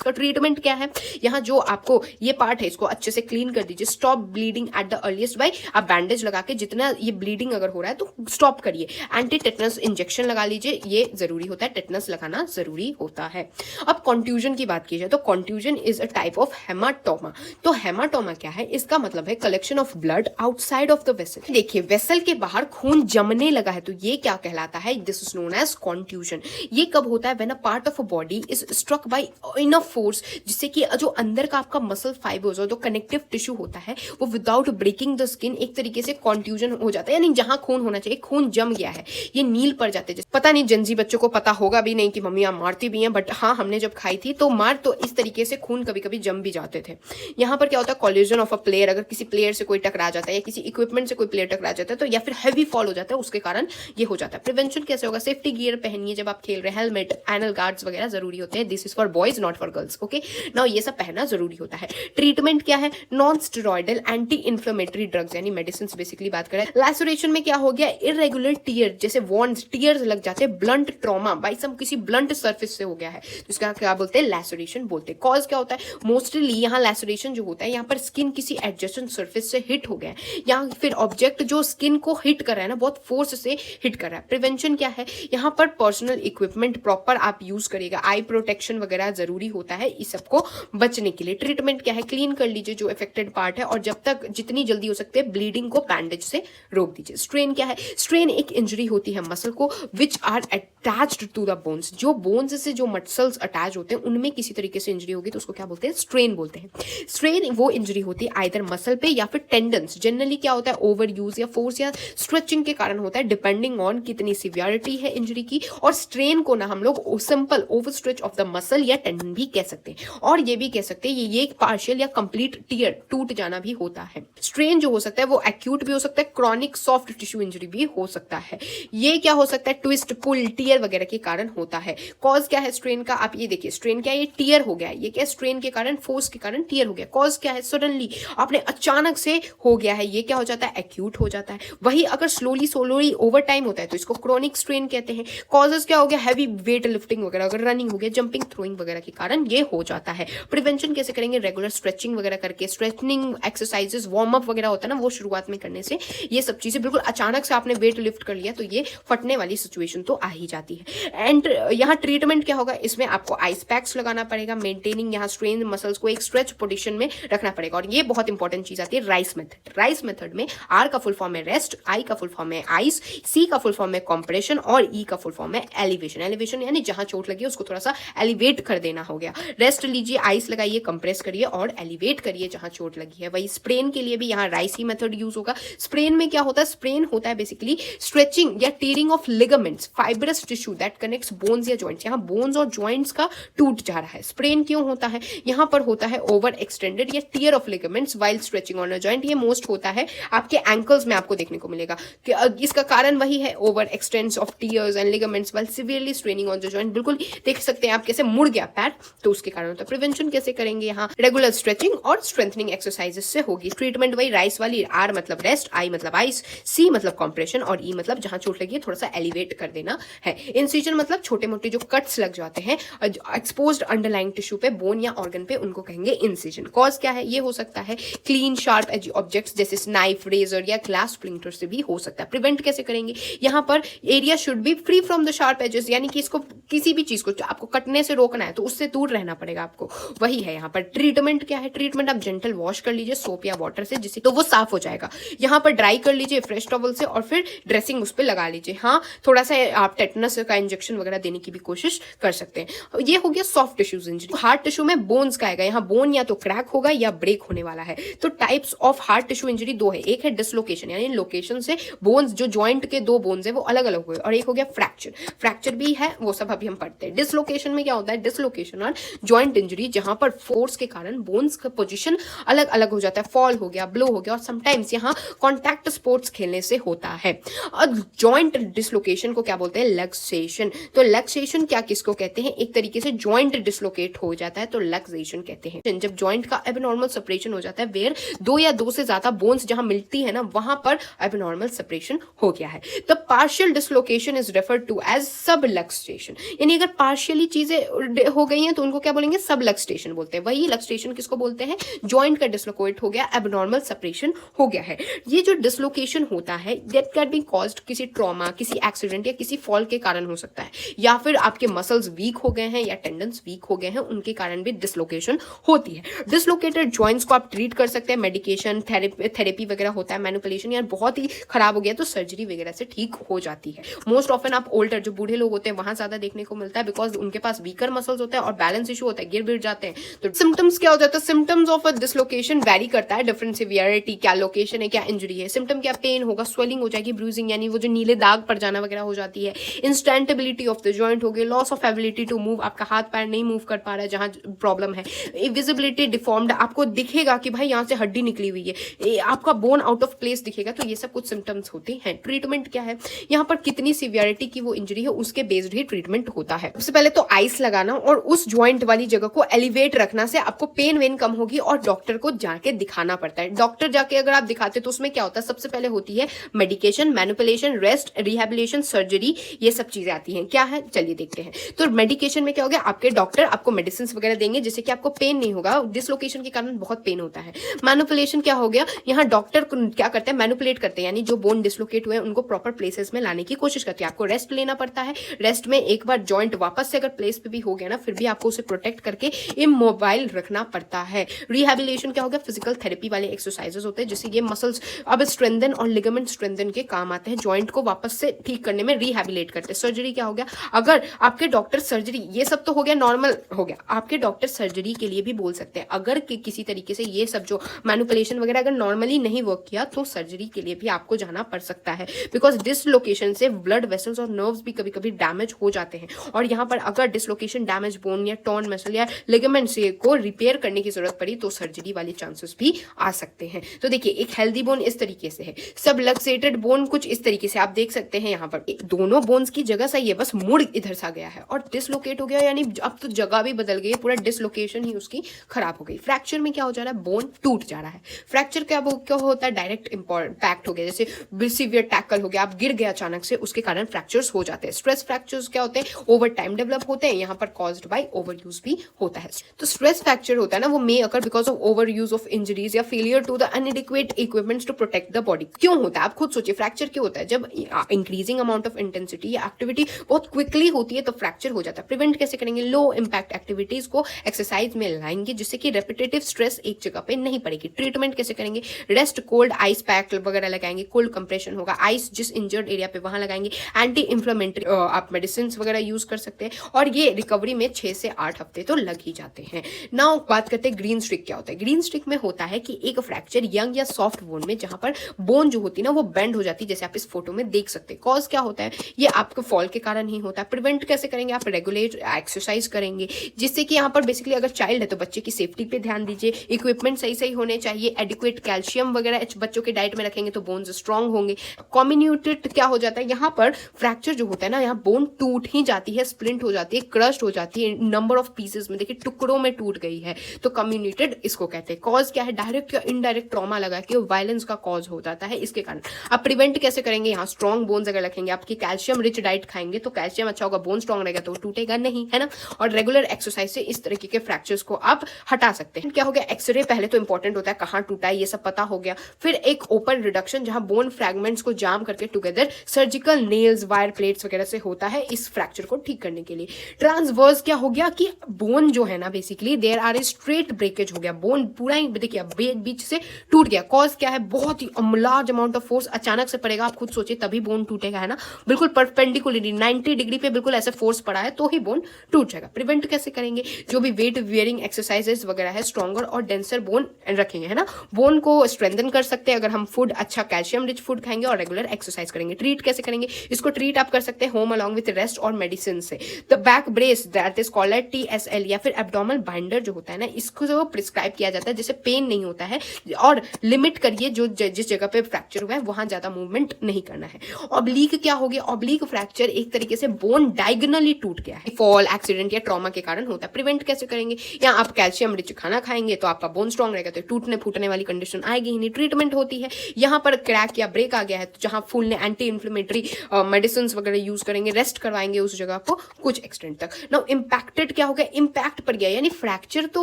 तो ट्रीटमेंट क्या है, यहाँ जो आपको ये पार्ट है इसको अच्छे से क्लीन कर दीजिए। Stop bleeding at the earliest by, आप बैंडेज लगा के जितना ये ब्लीडिंग अगर हो रहा है तो स्टॉप करिए। एंटी टेटनस इंजेक्शन लगा लीजिए, ये जरूरी होता है, टेटनस लगाना जरूरी होता है। अब कॉन्ट्यूजन की बात की जाए तो contusion is a type of haematoma. तो हेमाटोमा क्या है, इसका मतलब है collection of blood outside of the vessel. देखिए वेसल के बाहर खून जमने लगा है, तो ये क्या कहलाता है, this is known as contusion. ये कब होता है, when a part of a body is struck by enough force, जिससे कि जो अंदर का आपका मसल फाइबर्स और जो कनेक्टिव टिश्यू होता है वो विदाउट ब्रेकिंग द स्किन एक तरीके से कॉन्ट्यूजन हो जाता है, यानी जहां खून होना चाहिए खून जम गया है, ये नील पड़ जाते हैं। पता नहीं जंजी बच्चों को पता होगा भी नहीं कि मम्मियां मारती भी हैं, बट हाँ हमने जब खाई थी तो मार तो इस तरीके से खून कभी कभी जम भी जाते थे। यहाँ पर क्या होता है, कोलिजन ऑफ अ प्लेयर, अगर किसी प्लेयर से कोई टकरा जाता है या किसी इक्विपमेंट से कोई प्लेयर टकरा जाता है तो, या फिर हैवी फॉल हो जाता है, उसके कारण ये हो जाता है। प्रिवेंशन कैसे होगा, सेफ्टी गियर पहनिए जब आप खेल रहे हैं, हेलमेट, एनल गार्ड्स वगैरह जरूरी होते हैं। This is for boys not for girls, okay. Now ये सब पहनना जरूरी होता है। ट्रीटमेंट क्या है, non steroidal anti inflammatory drugs यानी मेडिसिन बेसिकली बात करें। लैसरेशन में क्या हो गया, इरेगुलर टीयर, जैसे वॉन्ड्स, टीयर्स लग जाते हैं। ब्लंट ट्रॉमा बाई सम, किसी ब्लंट सर्फेस से हो गया है, तो इसका क्या बोलते हैं, लैसरेशन बोलते हैं। कॉज क्या होता है, मोस्टली यहाँ लैसरेशन जो होता है यहाँ पर स्किन किसी एडजेसेंट सर्फेस से हिट हो गया है, या फिर ऑब्जेक्ट जो स्किन को हिट कर रहा है ना, बहुत फोर्स से हिट कर रहा है। प्रिवेंशन क्या है, यहाँ पर पर्सनल इक्विपमेंट प्रॉपर आप यूज करेगा, आई प्रोटेक्शन वगैरह जरूरी होता है इस सबको बचने के लिए। ट्रीटमेंट क्या है, क्लीन कर लीजिए जो इफेक्टेड पार्ट है, और जब तक जितनी जल्दी हो सकते हैं ब्लीडिंग को बैंडेज से रोक दीजिए। स्ट्रेन क्या है, स्ट्रेन एक इंजरी होती है मसल को which are attached to the bones, जो बोन्स से जो मसल्स अटैच होते हैं उनमें किसी तरीके से इंजरी होगी तो उसको क्या बोलते हैं, स्ट्रेन बोलते हैं। स्ट्रेन वो इंजरी होती है आइदर मसल पे या फिर टेंडन्स। जनरली क्या होता है, ओवर यूज या फोर्स या स्ट्रेचिंग के कारण होता है, डिपेंडिंग ऑन कितनी सिवियरिटी है इंजरी की और स्ट्रेन को ना हम लोग सिंपल ओवरस्ट्रेच ऑफ द मसल या टेंडन भी कह सकते हैं, और ये भी कह सकते हैं ये एक पार्शियल या कंप्लीट टीयर टूट जाना भी होता है। स्ट्रेन जो हो सकता है वो एक्यूट भी हो सकता है, क्रॉनिक सॉफ्ट टिश्यू इंजरी भी हो सकता है। ये क्या हो सकता है, ट्विस्ट, पुल, टीयर वगैरह के कारण होता है। कॉज क्या है स्ट्रेन का, आप ये देखिए स्ट्रेन क्या है, ये टीयर हो गया है, ये क्या स्ट्रेन के कारण, फोर्स के कारण टीयर हो गया। कॉज क्या है, सडनली आपने अचानक से हो गया है, ये क्या हो जाता है, एक्यूट हो जाता है। वही अगर स्लोली ओवर टाइम होता है तो इसको क्रोनिक स्ट्रेन कहते हैं। कॉजेस क्या हो गया, हैवी वेट लिफ्टिंग वगैरह, अगर रनिंग हो गया, जंपिंग, थ्रोइंग वगैरह के कारण ये हो जाता है। प्रिवेंशन कैसे करेंगे, रेगुलर स्ट्रेचिंग वगैरह करके, स्ट्रेचनिंग एक्सरसाइजेस, वार्म अप वगैरह होता है ना, वो शुरुआत में करने से ये सब चीजें, बिल्कुल अचानक से आपने वेट लिफ्ट कर लिया तो ये फटने वाली सिचुएशन तो आ ही जाती है। एंड यहाँ ट्रीटमेंट क्या होगा, इसमें आपको आइस पैक्स लगाना पड़ेगा, मेंटेनिंग यहाँ स्ट्रेन मसल्स को एक स्ट्रेच पोजीशन में रखना पड़ेगा। और ये बहुत इंपॉर्टेंट चीज आती है राइस मेथड। राइस मेथड में आर का फुल फॉर्म है रेस्ट, आई का फुल फॉर्म है आइस, सी का फुल फॉर्म है कंप्रेशन और ई का फुल फॉर्म है एलिवेशन। एलिवेशन यानी जहां चोट लगी उसको थोड़ा सा एलिवेट कर देना हो गया। रेस्ट लीजिए, आइस लगाइए, कंप्रेस करिए और एलिवेट करिए जहां चोट लगी है। वही स्प्रेन के लिए भी यहाँ राइस ही मेथड यूज होगा। स्प्रेन में क्या होता है, स्प्रेन होता है बेसिकली स्ट्रेचिंग या tearing of ligaments, fibrous tissue that connects bones या जॉइंट्स। यहाँ बोन्स और जॉइंट्स का टूट जा रहा है। स्प्रेन क्यों होता है, यहाँ पर होता है ओवर एक्सटेंडेड या tear of ligaments while stretching on a joint. ये मोस्ट होता है आपके एंकल्स में, आपको देखने को मिलेगा कि इसका कारण वही है, over extends of tears and ligaments while severely straining on the joint. बिल्कुल देख सकते हैं आप कैसे मुड़ गया पैर, तो उसके कारण होता है। प्रिवेंशन कैसे करेंगे, यहाँ रेगुलर स्ट्रेचिंग और स्ट्रेंथनिंग एक्सरसाइजेस से होगी। ट्रीटमेंट वही राइस वाली, आर मतलब रेस्ट, आई मतलब आइस, सी मतलब कंप्रेशन और ई मतलब जहां चोट लगी है थोड़ा सा एलिवेट कर देना है। इंसिजन मतलब छोटे मोटे जो कट्स लग जाते हैं एक्सपोज्ड अंडरलाइंग टिश्यू पे, बोन या ऑर्गन पे, उनको कहेंगे इंसिजन। कॉज क्या है, ये हो सकता है क्लीन शार्प एज ऑब्जेक्ट्स जैसे नाइफ, रेजर या ग्लास स्प्लिंटर से भी हो सकता है। प्रिवेंट कैसे करेंगे, यहाँ पर area should be free from the sharp edges, यानी कि इसको किसी भी चीज को आपको कटने से रोकना है तो उससे दूर रहना पड़ेगा आपको। वही है यहाँ पर ट्रीटमेंट क्या है, ट्रीटमेंट आप जेंटल वॉश कर लीजिए सोप या वाटर से, जिससे तो वो साफ हो जाएगा। यहाँ पर ड्राई कर लीजिए फ्रेश टॉवल से और फिर ड्रेसिंग उस पर लगा लीजिए। हाँ, थोड़ा सा आप टेटनस का इंजेक्शन वगैरह देने की भी कोशिश कर सकते हैं। ये हो गया soft tissues injury. Hard tissue में बोन्स का आएगा, यहाँ बोन या तो क्रैक होगा या ब्रेक होने वाला है। तो types of hard tissue injury दो है, एक है डिसलोकेशन यानी लोकेशन से बोन्स, जो जॉइंट के दो बोन्स है वो अलग अलग हुए, और एक हो गया फ्रैक्चर। फ्रैक्चर भी है, वो सब अभी हम पढ़ते हैं। डिसलोकेशन में क्या होता है, डिसलोकेशन और जॉइंट इंजरी जहां पर फोर्स के कारण बोन्स का पोजीशन अलग अलग हो जाता है, फॉल हो गया, ब्लो हो गया, और समटाइम्स यहाँ कॉन्टैक्ट स्पोर्ट्स खेलने से होता है। और जॉइंट डिसलोकेशन को क्या बोलते हैं, लक्सेशन। तो लक्सेशन क्या किसको कहते हैं, एक तरीके से जॉइंट डिसलोकेट हो जाता है तो लक्सेशन कहते हैं। जब जॉइंट का एबनॉर्मल सेपरेशन हो जाता है, वेयर दो या दो से ज्यादा बोन्स जहां मिलती है ना, वहां पर एबनॉर्मल सेपरेशन हो गया है। The partial dislocation is referred to as subluxation, यानी अगर पार्शियली चीजें हो गई हैं तो उनको क्या बोलेंगे, सबलक्सेशन बोलते हैं। वही लक्सेशन किसको बोलते हैं, जॉइंट का डिसलोकेट हो गया, एबनॉर्मल सेपरेशन हो गया है। ये जो डिसलोकेशन होता है दैट कैन बी कॉज्ड किसी ट्रॉमा, किसी एक्सीडेंट या किसी फॉल के कारण हो सकता है, या फिर आपके मसल्स वीक हो गए हैं या टेंडन्स वीक हो गए हैं, उनके कारण भी डिसलोकेशन होती है। डिसलोकेटेड जॉइंट्स को आप ट्रीट कर सकते हैं, मेडिकेशन, थेरेपी वगैरह होता है। मैनिपुलेशन यार बहुत ही खराब हो गया तो सर्जरी वगैरह से ठीक हो जाती है। मोस्ट ऑफन आप ओल्डर जो बूढ़े लोग होते हैं वहां ज्यादा देखने को मिलता है, बिकॉज उनके पास वीकर मसल्स होता है और बैलेंस इशू होता है, गिर जाते हैं। तो सिम्टम्स क्या हो जाता है, symptoms of a dislocation very करता है, डिफरेंट सिवियरिटी, क्या लोकेशन है, क्या इंजरी है। सिम्टम क्या, पेन होगा, स्वेलिंग हो जाएगी, ब्रूजिंग यानी वो जो नीले दाग पड़ जाना वगैरह हो जाती है, इंस्टेंटेबिलिटी ऑफ द जॉइंट हो गई, loss of ability to move, आपका हाथ पैर नहीं मूव कर पा रहा है जहां प्रॉब्लम है, विजिबिलिटी डिफॉर्म्ड, आपको दिखेगा कि भाई यहाँ से हड्डी निकली हुई है, आपका बोन आउट ऑफ प्लेस दिखेगा। तो ये सब कुछ सिम्टम्स होते हैं। ट्रीटमेंट क्या है, यहाँ पर कितनी सिवियरिटी की वो इंजरी है उसके बेस्ड ही ट्रीटमेंट होता है। सबसे पहले तो आइस लगाना और उस जॉइंट वाली जगह को एलिवेट रखना से आपको पेन वेन कम होगी और डॉक्टर को जाके दिखाना पड़ता है। डॉक्टर जाके अगर आप दिखाते तो उसमें क्या होता है, सबसे पहले होती है medication, manipulation, rest, rehabilitation, surgery, ये सब चीजें आती हैं। क्या है चलिए देखते हैं। तो मेडिकेशन में क्या हो गया, आपके डॉक्टर आपको मेडिसिन वगैरह देंगे जिससे कि आपको पेन नहीं होगा, डिसलोकेशन के कारण बहुत पेन होता है। मैनिपुलेशन क्या हो गया, यहाँ डॉक्टर क्या करते हैं, मैनिपुलेट करते हैं, यानी जो बोन डिसलोकेट हुए हैं उनको प्रॉपर प्लेसेस में लाने की कोशिश करते हैं। आपको रेस्ट लेना पड़ता है, रेस्ट में एक बार जॉइंट वापस से अगर प्लेस पे भी हो गया ना, फिर भी आपको उसे प्रोटेक्ट करके इमोबाइल रखना पड़ता है। रिहेबिलिटेशन क्या हो गया, फिजिकल थेरेपी वाले एक्सरसाइजेस होते हैं जिससे ये मसल्स अब स्ट्रेंथन और लिगामेंट स्ट्रेंथन के काम आते हैं, जॉइंट को वापस से ठीक करने में रिहेबिलिटेट करते हैं। सर्जरी क्या हो गया, अगर आपके डॉक्टर सर्जरी, ये सब तो हो गया नॉर्मल हो गया, आपके डॉक्टर सर्जरी के लिए भी बोल सकते हैं। अगर किसी तरीके से ये सब जो मैनिपुलेशन वगैरह अगर नॉर्मली नहीं वर्क किया तो सर्जरी के लिए भी आपको जाना पड़ सकता है, बिकॉज डिसलोकेशन से ब्लड वेसल्स और नर्व्स भी कभी कभी भी डैमेज हो जाते हैं, और यहाँ पर अगर डिसलोकेशन, डैमेज बोन या टॉर्न मसल या लिगामेंट से को रिपेयर करने की जरूरत पड़ी तो सर्जरी वाले चांसेस भी आ सकते हैं। तो देखिए, एक हेल्दी बोन इस तरीके से है, सब लक्सेटेड बोन कुछ इस तरीके से आप देख सकते हैं। यहाँ पर दोनों बोन्स की जगह सही है, बस मुड़ इधर सा गया है, और डिसलोकेट हो गया, यानी अब तो जगह भी बदल गई है, पूरा डिसलोकेशन ही उसकी खराब हो गई। फ्रैक्चर में क्या हो जा रहा है, बोन टूट जा रहा है। फ्रैक्चर क्या होता है, डायरेक्ट इम्पैक्ट हो गया, जैसे सीवियर टैकल हो गया, आप गिर गए अचानक से, उसके कारण फ्रैक्चर्स हो जाते हैं। स्ट्रेस फ्रैक्चर्स क्या होते हैं, ओवर टाइम डेवलप होते हैं, यहाँ पर कॉज्ड बाय ओवर यूज भी होता है। तो स्ट्रेस फ्रैक्चर होता है ना, वो may occur because of over use of injuries या failure to the inadequate equipments to protect the body. क्यों होता है, आप खुद सोचिए, फ्रैक्चर क्यों होता है, जब इंक्रीजिंग अमाउंट ऑफ इंटेंसिटी या एक्टिविटी बहुत क्विकली होती है तो फ्रैक्चर हो जाता है। प्रिवेंट कैसे करेंगे, लो इंपैक्ट एक्टिविटीज को एक्सरसाइज में लाएंगे, जिससे कि रेपिटेटिव स्ट्रेस एक जगह पे नहीं पड़ेगी। ट्रीटमेंट कैसे करेंगे, रेस्ट, कोल्ड आइस पैक वगैरह लगाएंगे, कोल्ड कंप्रेशन होगा, आइस जिस इंजर्ड एरिया पे वहां लगाएंगे, एंटी इंफ्लेमेटरी आप मेडिसिन वगैरह यूज कर सकते हैं, और ये रिकवरी में 6 से 8 हफ्ते तो लग ही जाते हैं। नाउ बात करते हैं ग्रीन स्ट्रिक क्या होता है। ग्रीन स्ट्रिक में होता है कि एक फ्रैक्चर यंग या सॉफ्ट बोन में, जहां पर बोन जो होती है ना वो बेंड हो जाती है, जैसे आप इस फोटो में देख सकते हैं। कॉज क्या होता है, ये आपके फॉल के कारण ही होता है। प्रिवेंट कैसे करेंगे, आप रेगुलर एक्सरसाइज करेंगे, जिससे कि यहाँ पर बेसिकली अगर चाइल्ड है तो बच्चे की सेफ्टी पे ध्यान दीजिए, इक्विपमेंट सही होने चाहिए, एडिक्वेट कैल्शियम वगैरह बच्चों के डाइट में रखेंगे तो बोन्स स्ट्रांग होंगे। कम्युनिटेड क्या हो जाता है, यहाँ पर फ्रैक्चर जो होता है ना, यहाँ बोन टूट ही जाती है, स्प्लिंट हो जाती है, क्रश्ड हो जाती है नंबर ऑफ पीसेस में, देखिए टुकड़ों में टूट गई है, तो कम्युनिटेड इसको कहते हैं। कॉज क्या है, डायरेक्ट या इनडायरेक्ट ट्रॉमा लगा के वायलेंस का कॉज हो जाता है इसके कारण। अब प्रिवेंट कैसे करेंगे, यहाँ स्ट्रॉन्ग बोन्स अगर रखेंगे, आपकी कैल्शियम रिच डाइट खाएंगे तो कैल्शियम अच्छा होगा, बोन स्ट्रॉन्ग रहेगा तो टूटेगा नहीं, है ना। और रेगुलर एक्सरसाइज से इस तरीके के फ्रैक्चर्स को आप हटा सकते हैं। क्या हो गया, एक्सरे पहले तो इंपॉर्टेंट होता है, कहाँ टूटा है ये सब पता हो गया। फिर एक ओपन रिडक्शन, जहां बोन फ्रैगमेंट्स को जाम करके together surgical nails, wire plates वगैरह से होता है इस फ्रैक्चर को ठीक करने के लिए। ट्रांसवर्स क्या हो गया कि बोन जो है ना, basically there are a straight breakage हो गया, बोन पूरा ही देखिए बीच से टूट गया। कॉज क्या है, बहुत ही लार्ज अमाउंट ऑफ फोर्स अचानक से पड़ेगा, आप खुद सोचिए तभी बोन टूटेगा, है ना। बिल्कुल परपेंडिकुलरली 90 डिग्री पे बिल्कुल ऐसे फोर्स पड़ा है तो ही बोन टूट जाएगा। प्रिवेंट कैसे करेंगे, जो भी वेट वेयरिंग एक्सरसाइजेस वगैरह है, स्ट्रॉन्गर और डेंसर बोन रखेंगे, है ना। बोन को स्ट्रेंथन कर सकते हैं अगर हम फूड अच्छा कैल्शियम रिच फूड खाएंगे और रेगुलर एक्सरसाइज करेंगे। ट्रीट कैसे करेंगे, इसको ट्रीट आप कर सकते हैं होम अलॉन्ग विद रेस्ट और मेडिसिन से। The back brace that is called TSL या फिर एब्डोमिनल बाइंडर जो होता है ना, इसको जो प्रिस्क्राइब किया जाता है जिससे पेन नहीं होता है, और लिमिट करिए जो जिस जगह पे फ्रैक्चर हुआ है वहां ज्यादा मूवमेंट नहीं करना है। ऑब्लिक क्या हो गया, ऑब्लिक फ्रैक्चर एक तरीके से बोन डायगोनली टूट गया है, फॉल, एक्सीडेंट या ट्रॉमा के कारण होता है। प्रिवेंट कैसे करेंगे, या आप कैल्शियम रिच खाना खाएंगे तो आपका बोन स्ट्रॉन्ग रहेगा, तो टूटने फूटने वाली कंडीशन आएगी ही नहीं। ट्रीटमेंट होती है, यहाँ पर क्रैक या ब्रेक आ गया है तो जहां फूलने एंटी इन्फ्लेमेटरी मेडिसिन वगैरह यूज करेंगे, रेस्ट करवाएंगे उस जगह को कुछ एक्सटेंट तक। नाउ इंपैक्टेड क्या हो गया, इंपैक्ट पड़ गया, यानी फ्रैक्चर तो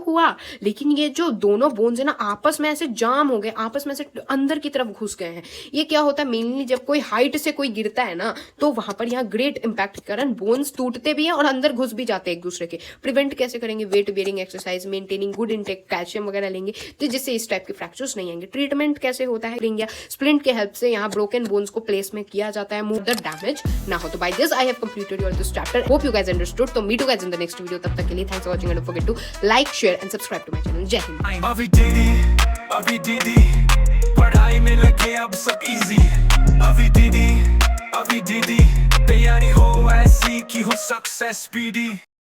हुआ लेकिन ये जो दोनों बोन्स है ना आपस में ऐसे जाम हो गए, आपस में से अंदर की तरफ घुस गए हैं। ये क्या होता है, मेनली जब कोई हाइट से कोई गिरता है ना तो वहां पर यहाँ ग्रेट इंपैक्ट के कारण बोन्स टूटते भी हैं और अंदर घुस भी जाते हैं एक दूसरे के। प्रिवेंट कैसे करेंगे, weight bearing exercise, maintaining good intake, calcium वगैरह लेंगे तो जिससे इस टाइप के फ्रैक्चर्स नहीं आएंगे। ट्रीटमेंट कैसे होता है, रिंग या स्प्लिंट के हेल्प से यहाँ ब्रोकन बोन्स को प्लेस में किया जाता है, मूव द डैमेज ना हो। तो by this I have completed your this chapter, hope you guys understood. तो meet you guys in the next video, तब तक के लिए thanks for watching and don't forget to like, share and subscribe to my channel. Jai Hind. अभी दीदी पढ़ाई में लगे अब सब इजी, अभी दीदी तैयारी हो ऐसी कि हो सक्सेस स्पीडी।